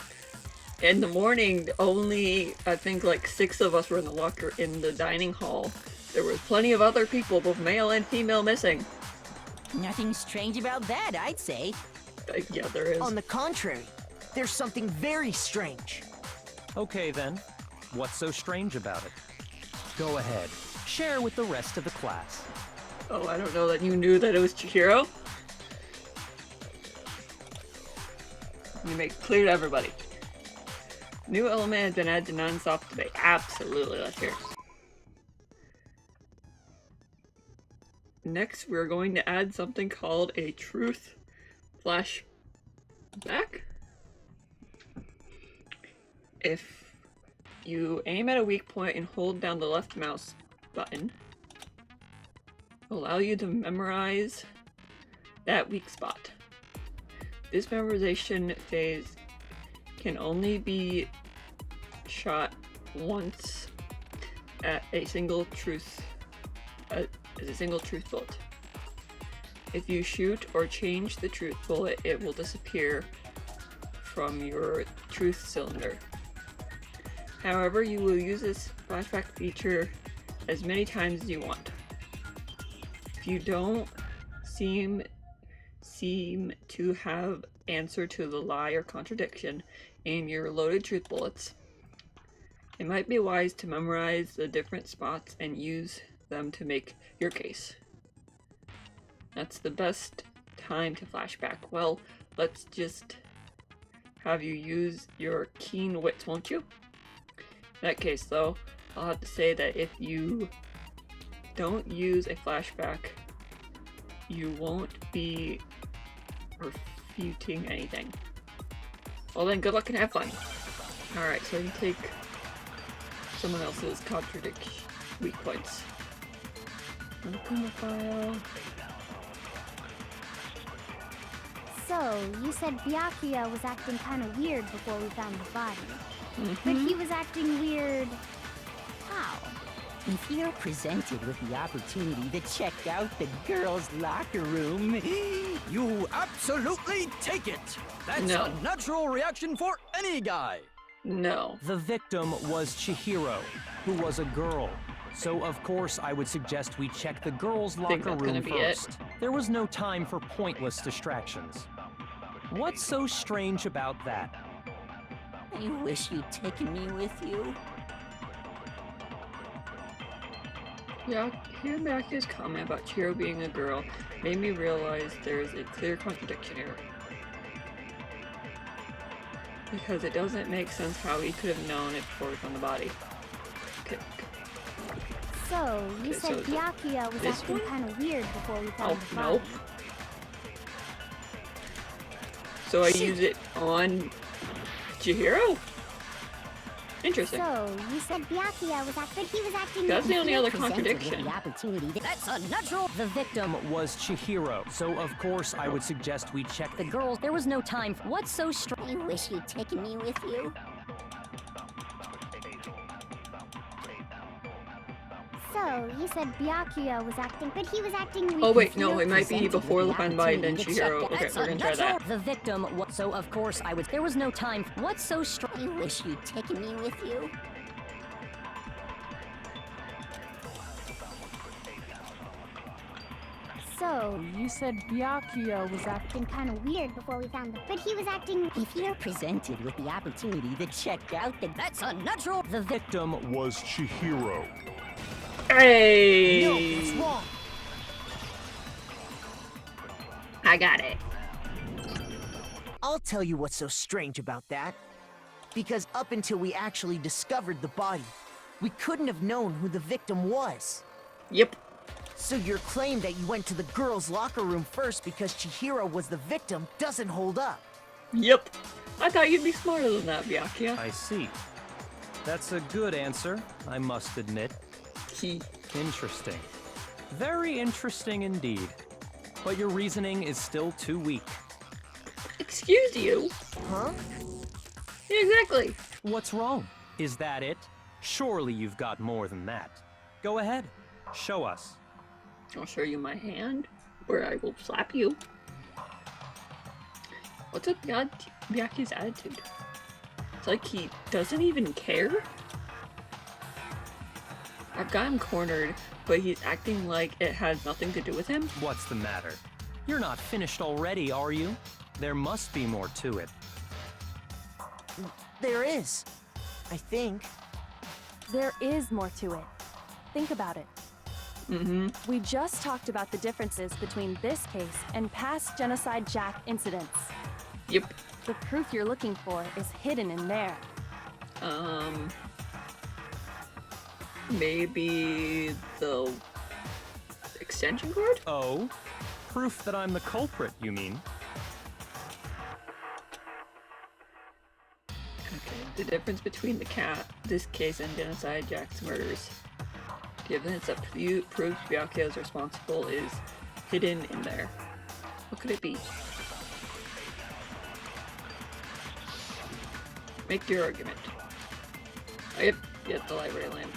In the morning, only, I think, like 6 of us were in the dining hall. There were plenty of other people, both male and female, missing. Nothing strange about that, I'd say. Yeah, there is. On the contrary, there's something very strange. Okay then, what's so strange about it? Go ahead, share with the rest of the class. Oh, I don't know that you knew that it was Chihiro. You make it clear to everybody. New element has been added to non-stop today. Absolutely, let's hear it. Next, we're going to add something called a truth flashback. If you aim at a weak point and hold down the left mouse button, it will allow you to memorize that weak spot. This memorization phase can only be shot once at a single truth as a single truth bullet. If you shoot or change the truth bullet, it will disappear from your truth cylinder. However, you will use this flashback feature as many times as you want. If you don't seem to have answer to the lie or contradiction in your loaded truth bullets, it might be wise to memorize the different spots and use them to make your case. That's the best time to flashback. Well, let's just have you use your keen wits, won't you? In that case, though, I'll have to say that if you don't use a flashback, you won't be refuting anything. Well then, good luck and have fun. Alright, so you take someone else's contradiction weak points. Open the file. So, you said Byakuya was acting kind of weird before we found the body. But he was acting weird... how? If you're presented with the opportunity to check out the girls' locker room, you absolutely take it! That's a natural reaction for any guy! No. The victim was Chihiro, who was a girl. So of course I would suggest we check the girls' locker room first. There was no time for pointless distractions. What's so strange about that? I wish you'd taken me with you. Yeah, hearing back his comment about Chihiro being a girl made me realize there's a clear contradiction here. Because it doesn't make sense how he could have known it before he found the body. Okay. So, you said Byakuya was acting kind of weird before we found the body. Nope. So I use it on Chihiro? Interesting. So, you said Byakuya was acting, but he was acting... That's the only other contradiction. That's a natural... The victim was Chihiro, so of course I would suggest we check the girls. There was no time for... What's so strange? I wish you'd taken me with you. So, you said Byakuya was acting, but he was acting... Oh wait, no, it might be before the find body, then Chihiro. Okay, we're gonna try that. The victim was... So of course I would... There was no time for... What's so strange? I wish you'd taken me with you. So, you said Byakuya was acting kind of weird before we found him, but he was acting... If you're presented with the opportunity to check out the... That's a natural... The victim was Chihiro. Hey! No, it's wrong. I got it. I'll tell you what's so strange about that. Because up until we actually discovered the body, we couldn't have known who the victim was. Yep. So your claim that you went to the girls' locker room first because Chihiro was the victim doesn't hold up. Yep. I thought you'd be smarter than that, Byakuya. I see. That's a good answer, I must admit. Interesting. Very interesting indeed. But your reasoning is still too weak. Excuse you? Huh? Yeah, exactly. What's wrong? Is that it? Surely you've got more than that. Go ahead. Show us. I'll show you my hand, or I will slap you. What's up, Byakuya's attitude? It's like he doesn't even care? I've got him cornered, but he's acting like it has nothing to do with him. What's the matter? You're not finished already, are you? There must be more to it. There is. I think. There is more to it. Think about it. We just talked about the differences between this case and past Genocide Jack incidents. Yep. The proof you're looking for is hidden in there. Maybe the extension cord? Oh? Proof that I'm the culprit, you mean? Okay, the difference between this case and Genocide Jack's murders. The evidence that proves Byakuya is responsible is hidden in there. What could it be? Make your argument. Oh, yep, the library lamp.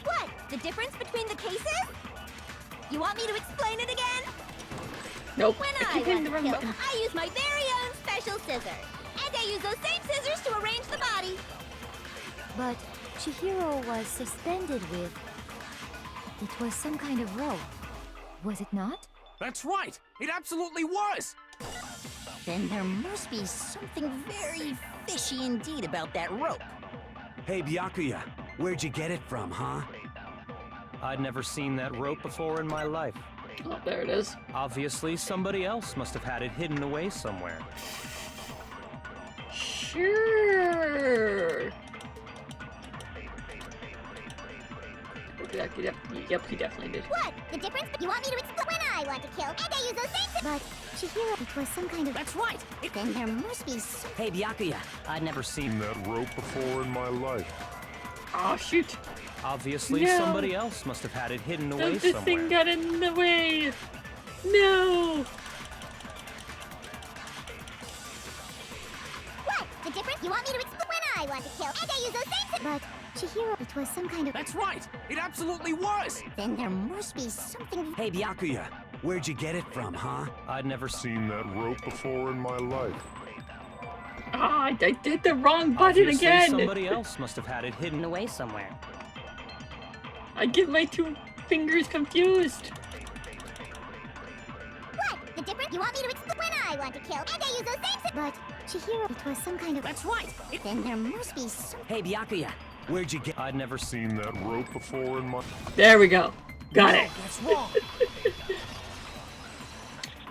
What? The difference between the cases? You want me to explain it again? Nope. When I want to kill, I use my very own special scissors. And I use those same scissors to arrange the body. But Chihiro was suspended with... It was some kind of rope. Was it not? That's right! It absolutely was! Then there must be something very fishy indeed about that rope. Hey, Byakuya, where'd you get it from, huh? I'd never seen that rope before in my life. Oh, there it is. Obviously, somebody else must have had it hidden away somewhere. Sure. Yep, he definitely did. What? The difference? You want me to explain? When I want to kill, and I use those same... But Chihiro, it was some kind of... That's right! Then there must be some... Hey, Byakuya, I'd never seen that rope before in my life. Oh, shoot. Obviously, No. somebody else must have had it hidden away This somewhere. thing got in the way. No. What? The difference? You want me to explain? When I want to kill, and I use those same... But Chihiro, it was some kind of... That's right! It absolutely was! Then there must be something... Hey, Byakuya, where'd you get it from, huh? I'd never Seen that rope before in my life. Ah, I did the wrong button Obviously, again. somebody else must have had it hidden away somewhere. I get my two fingers confused. What? The difference? You want me to explain? When I want to kill, and I use those same... But Chihiro, it was some kind of... That's right! Then there must be some... Hey, Byakuya, where'd you get... I'd never Seen that rope before in my... There we go. Got it. That's wrong.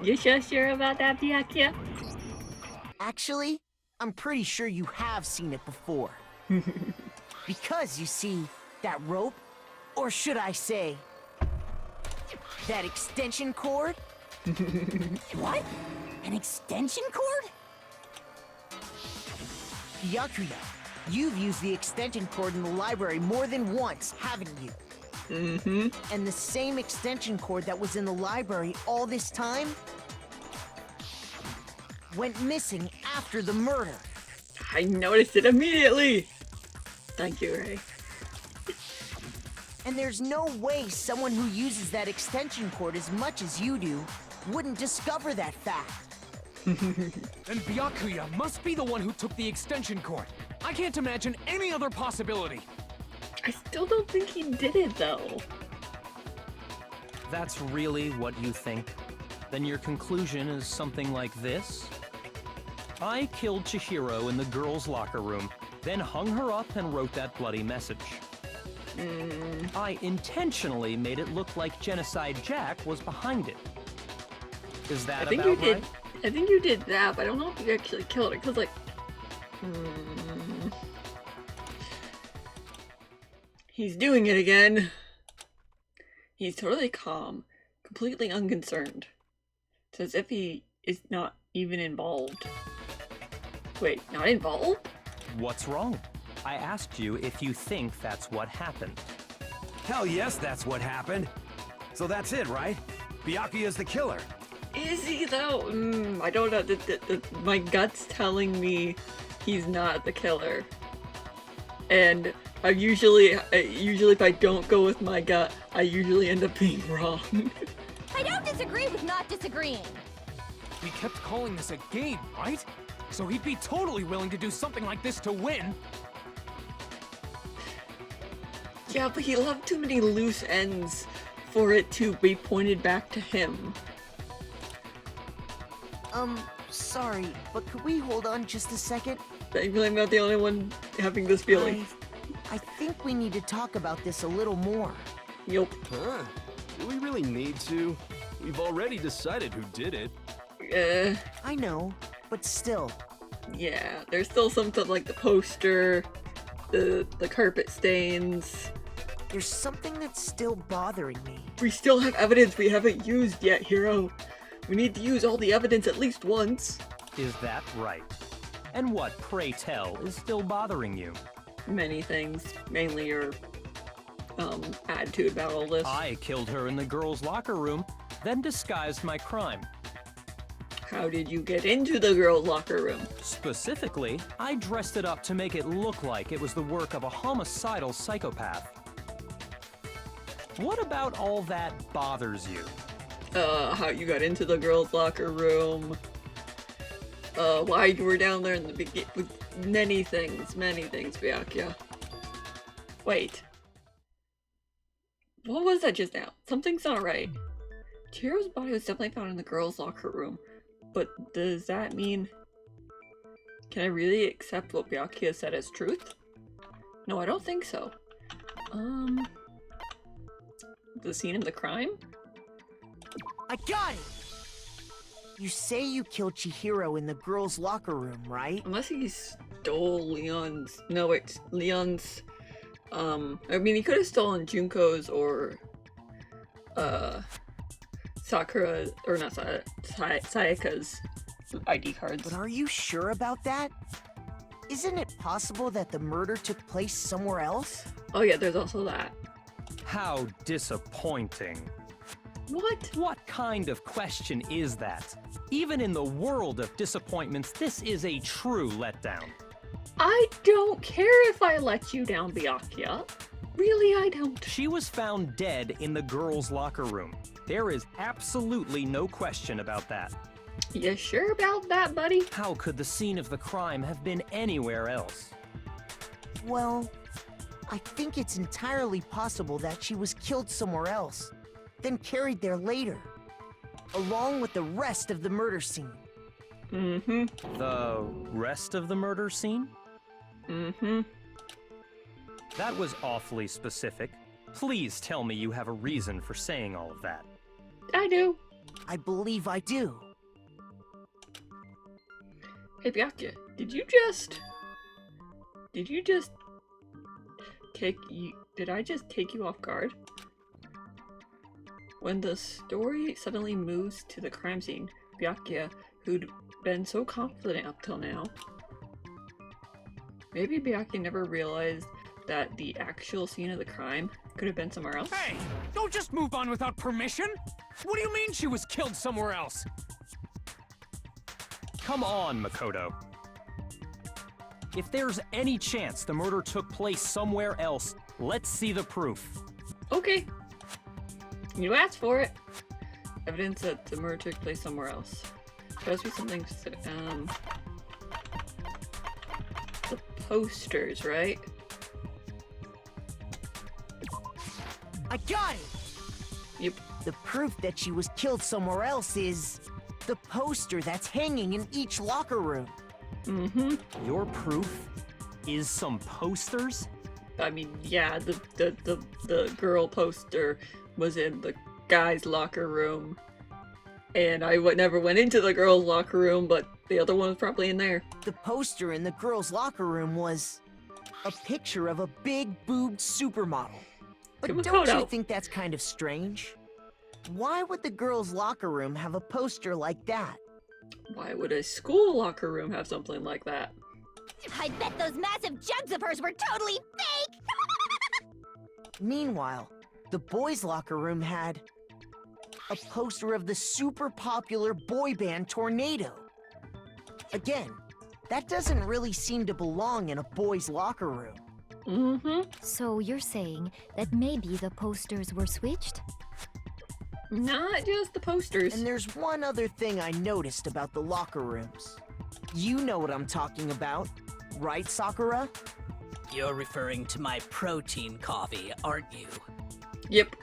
You sure about that, Byakuya? Actually, I'm pretty sure you have seen it before. Because, you see, that rope, or should I say, that extension cord? What? An extension cord? Byakuya, you've used the extension cord in the library more than once, haven't you? And the same extension cord that was in the library all this time went missing after the murder. I noticed it immediately. Thank you, Ray. And there's no way someone who uses that extension cord as much as you do wouldn't discover that fact. Then Byakuya must be the one who took the extension cord. I can't imagine any other possibility. I still don't think he did it, though. That's really what you think? Then your conclusion is something like this? I killed Chihiro in the girls' locker room, then hung her up and wrote that bloody message. I intentionally made it look like Genocide Jack was behind it. Is that about right? I think you did that, but I don't know if you actually killed it, because, like... He's doing it again. He's totally calm, completely unconcerned. It's as if he is not even involved. Wait, not involved? What's wrong? I asked you if you think that's what happened. Hell yes, that's what happened. So that's it, right? Byakuya's the killer. Is he though? I don't know. My gut's telling me he's not the killer. And I usually if I don't go with my gut, I usually end up being wrong. I don't disagree with not disagreeing. We kept calling this a game, right? So he'd be totally willing to do something like this to win. Yeah, but he left too many loose ends for it to be pointed back to him. Sorry, but could we hold on just a second? I feel like I'm not the only one having this feeling. I think we need to talk about this a little more. Yup. Huh? Do we really need to? We've already decided who did it. I know, but still. Yeah, there's still something like the poster, the carpet stains. There's something that's still bothering me. We still have evidence we haven't used yet, Hero. We need to use all the evidence at least once. Is that right? And what, pray tell, is still bothering you? Many things, mainly your attitude about all this. I killed her in the girls' locker room, then disguised my crime. How did you get into the girls' locker room? Specifically, I dressed it up to make it look like it was the work of a homicidal psychopath. What about all that bothers you? How you got into the girls' locker room. Why you were down there in the beginning. With many things, Byakuya. Wait. What was that just now? Something's not right. Chihiro's body was definitely found in the girls' locker room. But does that mean... Can I really accept what Byakuya said as truth? No, I don't think so. The scene of the crime? I got it! You say you killed Chihiro in the girls' locker room, right? Unless he stole Leon's... No, wait, Leon's... I mean, he could have stolen Junko's or... Sakura... Or not Sayaka's ID cards. But are you sure about that? Isn't it possible that the murder took place somewhere else? Oh yeah, there's also that. How disappointing. What? What kind of question is that? Even in the world of disappointments, this is a true letdown. I don't care if I let you down, Byakuya. Really, I don't. She was found dead in the girls' locker room. There is absolutely no question about that. You sure about that, buddy? How could the scene of the crime have been anywhere else? Well, I think it's entirely possible that she was killed somewhere else, then carried there later, along with the rest of the murder scene. Mm-hmm. The rest of the murder scene? Mm-hmm. That was awfully specific. Please tell me you have a reason for saying all of that. I do. I believe I do. Hey, Byakuya, did you just take you... Did I just take you off guard? When the story suddenly moves to the crime scene, Byakuya, who'd been so confident up till now... Maybe Byakuya never realized that the actual scene of the crime could have been somewhere else? Hey! Don't just move on without permission! What do you mean she was killed somewhere else? Come on, Makoto. If there's any chance the murder took place somewhere else, let's see the proof. Okay. You asked for it. Evidence that the murder took place somewhere else. There must be something... The posters, right? I got it! Yep. The proof that she was killed somewhere else is... the poster that's hanging in each locker room. Mm-hmm. Your proof is some posters? I mean, yeah, the girl poster was in the guy's locker room. And I never went into the girl's locker room, but the other one was probably in there. The poster in the girl's locker room was... a picture of a big-boobed supermodel. But don't you think that's kind of strange? Why would the girls' locker room have a poster like that? Why would a school locker room have something like that? I bet those massive jugs of hers were totally fake! Meanwhile, the boys' locker room had a poster of the super popular boy band Tornado. Again, that doesn't really seem to belong in a boys' locker room. So you're saying that maybe the posters were switched? Not just the posters. And there's one other thing I noticed about the locker rooms. You know what I'm talking about, right, Sakura? You're referring to my protein coffee, aren't you? Yep.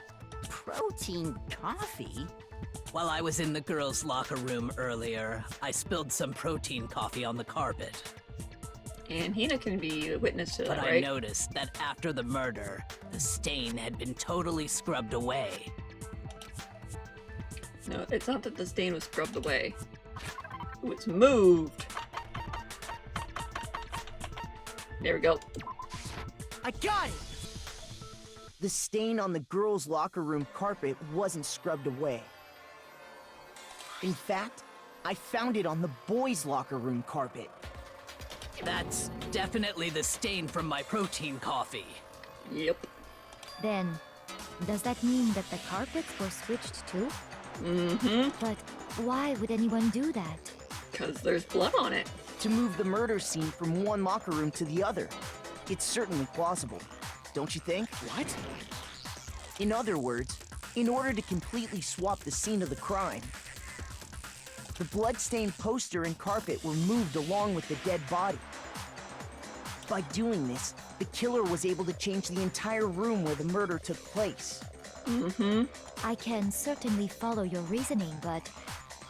Protein coffee? While I was in the girls' locker room earlier, I spilled some protein coffee on the carpet. And Hina can be a witness to that, But right? I noticed that after the murder, the stain had been totally scrubbed away. No, it's not that the stain was scrubbed away. It was moved. There we go. I got it! The stain on the girls' locker room carpet wasn't scrubbed away. In fact, I found it on the boys' locker room carpet. That's definitely the stain from my protein coffee. Yep. Then, does that mean that the carpets were switched too? But why would anyone do that? Because there's blood on it. To move the murder scene from one locker room to the other. It's certainly plausible, don't you think? What? In other words, in order to completely swap the scene of the crime, the bloodstained poster and carpet were moved along with the dead body. By doing this, the killer was able to change the entire room where the murder took place. I can certainly follow your reasoning, but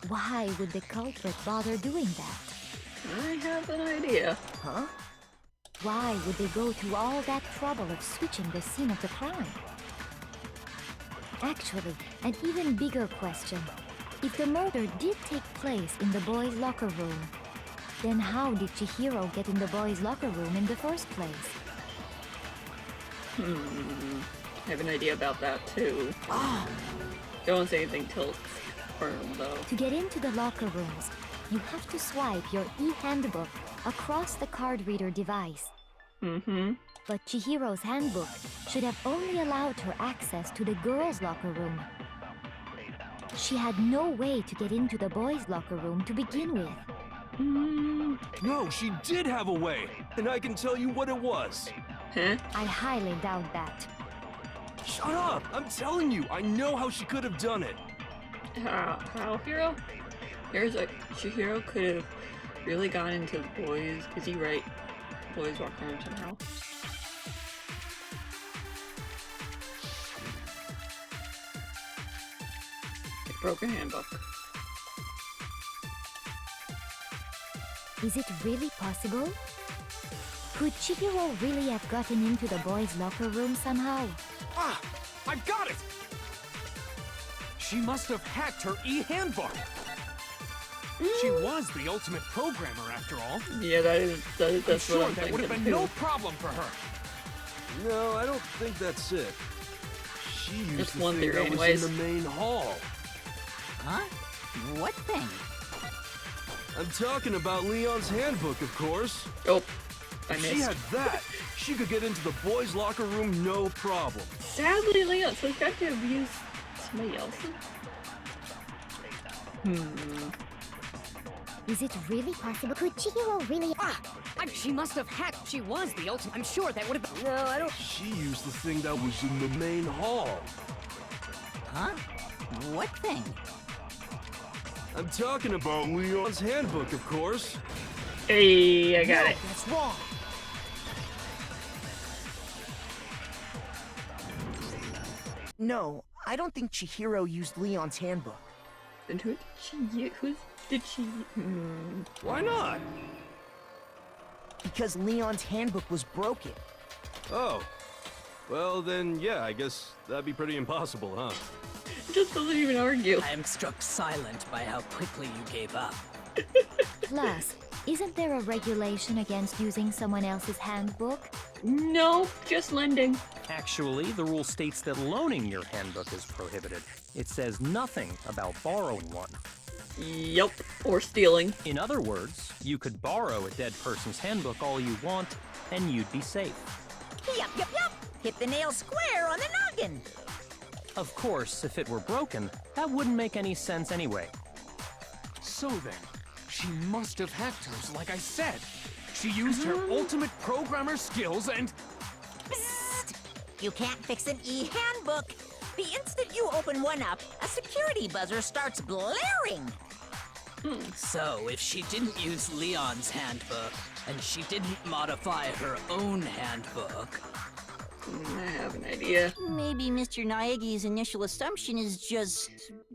why would the culprit bother doing that? I have an idea. Huh? Why would they go to all that trouble of switching the scene of the crime? Actually, an even bigger question. If the murder did take place in the boys' locker room, then how did Chihiro get in the boys' locker room in the first place? I have an idea about that too. Don't say anything till it's confirmed though. To get into the locker rooms, you have to swipe your e-handbook across the card reader device. But Chihiro's handbook should have only allowed her access to the girls' locker room. She had no way to get into the boys' locker room to begin with. No, she did have a way, and I can tell you what it was. Huh? I highly doubt that. Shut up! I'm telling you, I know how she could have done it. How, Hiro? Here's like, Chihiro could have really gone into the boys. Is he right? Boys locker room somehow. Like broken handbook. Is it really possible? Could Chihiro really have gotten into the boys' locker room somehow? Ah! I've got it! She must have hacked her e-handbook! She was the ultimate programmer, after all. Yeah, that's I'm what sure I'm that would have thinking, been too. no problem for her. No, I don't think that's it. She used That's the one thing theory that was anyways. in the main hall. Huh? What thing? I'm talking about Leon's handbook, of course. Oh, I If missed. she had that, she could get into the boys' locker room no problem. Sadly, Leon, so you have to have used somebody else's? Is it really possible? Could Chihiro really... She must have hacked. She was the ultimate. I'm sure that would have been... No, I don't. She used the thing that was in the main hall. Huh? What thing? I'm talking about Leon's handbook, of course. Hey, I got it. That's wrong. No, I don't think Chihiro used Leon's handbook. Then who did she? Who did she? Why not? Because Leon's handbook was broken. Oh. Well, then, yeah, I guess that'd be pretty impossible, huh? Just doesn't even argue. I am struck silent by how quickly you gave up. Plus, Isn't there a regulation against using someone else's handbook? No, just lending. Actually, the rule states that loaning your handbook is prohibited. It says nothing about borrowing one. Yup, or stealing. In other words, you could borrow a dead person's handbook all you want, and you'd be safe. Yup. Hit the nail square on the noggin. Of course, if it were broken, that wouldn't make any sense anyway. So then, she must have hacked hers like I said. She used her ultimate programmer skills and... Psst! You can't fix an e-handbook. The instant you open one up, a security buzzer starts blaring. So, if she didn't use Leon's handbook, and she didn't modify her own handbook... I have an idea. Maybe Mr. Naegi's initial assumption is just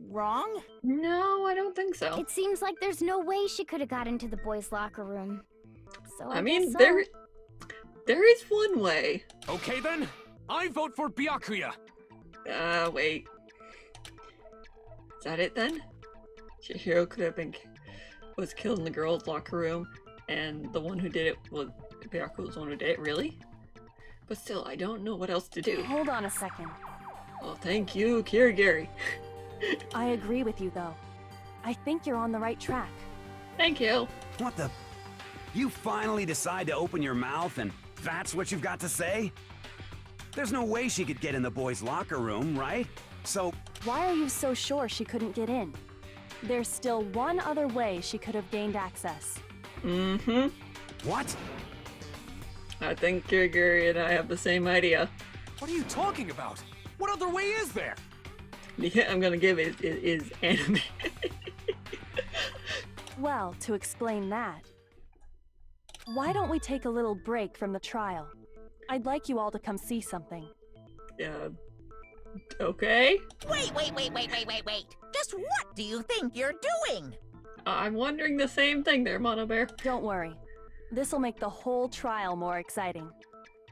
wrong? No, I don't think so. It seems like there's no way she could have got into the boys' locker room. So I mean, guess so. there is one way. Okay then, I vote for Byakuya. Wait. Is that it then? Chihiro could have was killed in the girls' locker room, and the one who did it was Byakuya was the one who did it. Really? But still, I don't know what else to do. Hold on a second. Oh, thank you, Kirigiri. I agree with you, though. I think you're on the right track. Thank you. What the? You finally decide to open your mouth and that's what you've got to say? There's no way she could get in the boys' locker room, right? So... Why are you so sure she couldn't get in? There's still one other way she could have gained access. Mm-hmm. What? I think Kirigiri and I have the same idea. What are you talking about? What other way is there? The hint I'm gonna give is anime. Well, to explain that, why don't we take a little break from the trial? I'd like you all to come see something. Okay? Wait. Just what do you think you're doing? I'm wondering the same thing there, Mono Bear. Don't worry. This'll make the whole trial more exciting.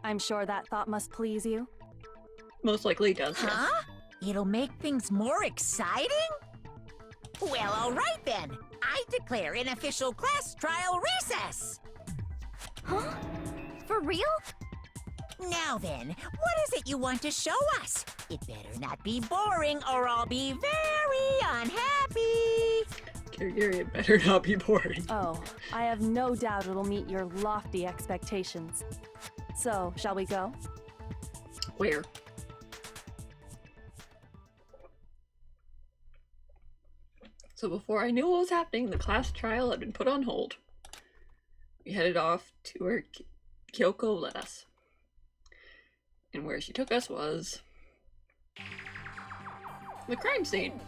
I'm sure that thought must please you. Most likely it does, Huh? yes. It'll make things more exciting? Well, all right then. I declare an official class trial recess. Huh? For real? Now then, what is it you want to show us? It better not be boring or I'll be very unhappy. Kirigiri, it better not be boring. Oh, I have no doubt it'll meet your lofty expectations. So, shall we go? Where? So before I knew what was happening, the class trial had been put on hold. We headed off to where Kyoko led us. And where she took us was... the crime scene.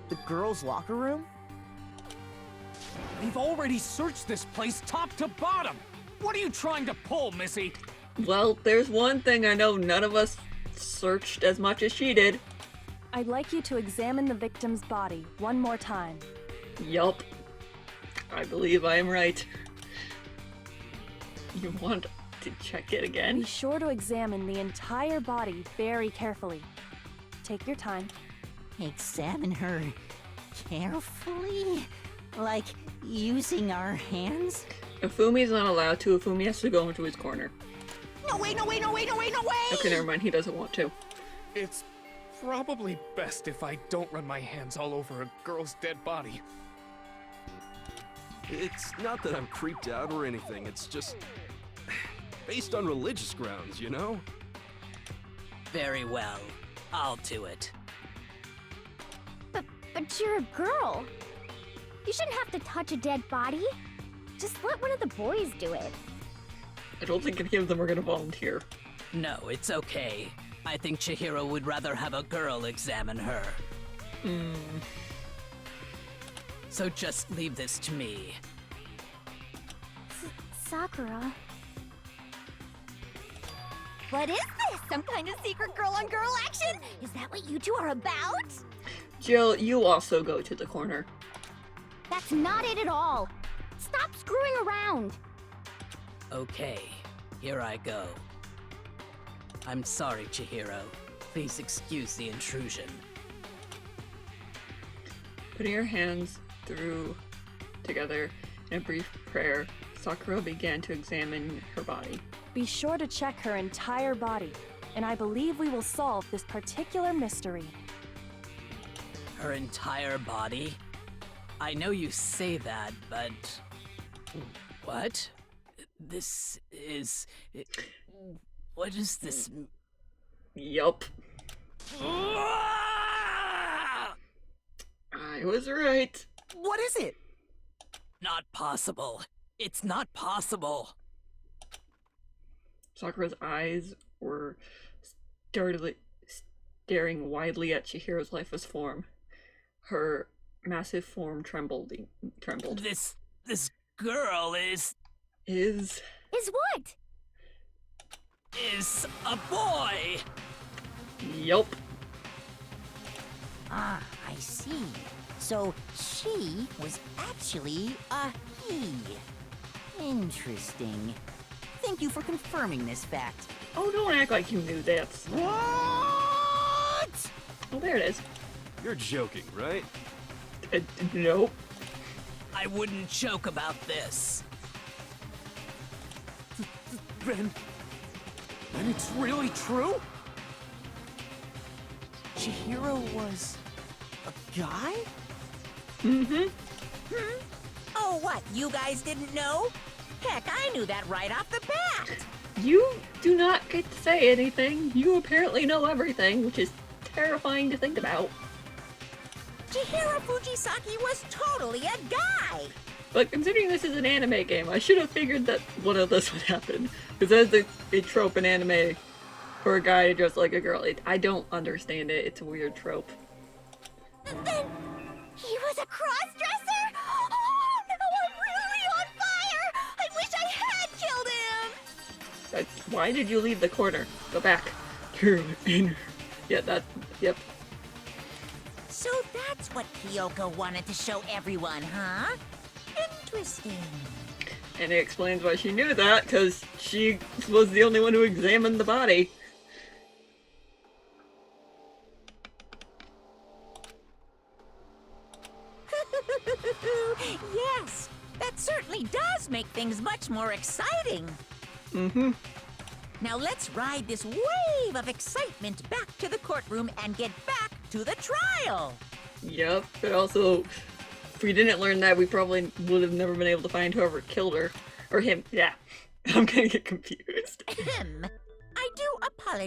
The girls' locker room? We've already searched this place top to bottom. What are you trying to pull, Missy? Well, there's one thing I know none of us searched as much as she did. I'd like you to examine the victim's body one more time. Yup. I believe I am right. You want to check it again? Be sure to examine the entire body very carefully. Take your time. Examine her carefully? Like using our hands? If Fumi's not allowed to, Fumi has to go into his corner. No way! Okay, never mind, he doesn't want to. It's probably best if I don't run my hands all over a girl's dead body. It's not that I'm creeped out or anything, it's just... based on religious grounds, you know? Very well. I'll do it. But you're a girl. You shouldn't have to touch a dead body. Just let one of the boys do it. I don't think any of them are gonna volunteer. No, it's okay. I think Chihiro would rather have a girl examine her. So just leave this to me. Sakura. What is this? Some kind of secret girl-on-girl action? Is that what you two are about? Jill, you also go to the corner. That's not it at all. Stop screwing around. Okay, here I go. I'm sorry, Chihiro. Please excuse the intrusion. Putting your hands through Together, in a brief prayer, Sakura began to examine her body. Be sure to check her entire body, and I believe we will solve this particular mystery. Her entire body? I know you say that, but... What? This is... What is this? Yup. I was right. What is it? Not possible. It's not possible. Sakura's eyes were staring widely at Chihiro's lifeless form. Her massive form trembled. This girl is what? Is a boy. Yup. Ah, I see. So she was actually a he. Interesting. Thank you for confirming this fact. Oh, don't act like you knew that. What? Oh, there it is. You're joking, right? Nope. I wouldn't joke about this. Then it's really true? Chihiro was a guy? Hmm? Oh, what? You guys didn't know? Heck, I knew that right off the bat. You do not get to say anything. You apparently know everything, which is terrifying to think about. Chihiro Fujisaki was totally a guy. But considering this is an anime game, I should have figured that one of this would happen. Because that's a trope in anime for a guy to dress like a girl. I don't understand it. It's a weird trope. Then he was a cross-dresser? Oh no, I'm really on fire! I wish I had killed him! Why did you leave the corner? Go back. You're in. Yeah, yep. So that's what Kyoko wanted to show everyone, huh? Interesting. And it explains why she knew that, because she was the only one who examined the body. Yes, that certainly does make things much more exciting. Mm-hmm. Now let's ride this wave of excitement back to the courtroom and get back to the trial. Yep, but also, if we didn't learn that, we probably would have never been able to find whoever killed her. Or him, yeah. I'm gonna get confused.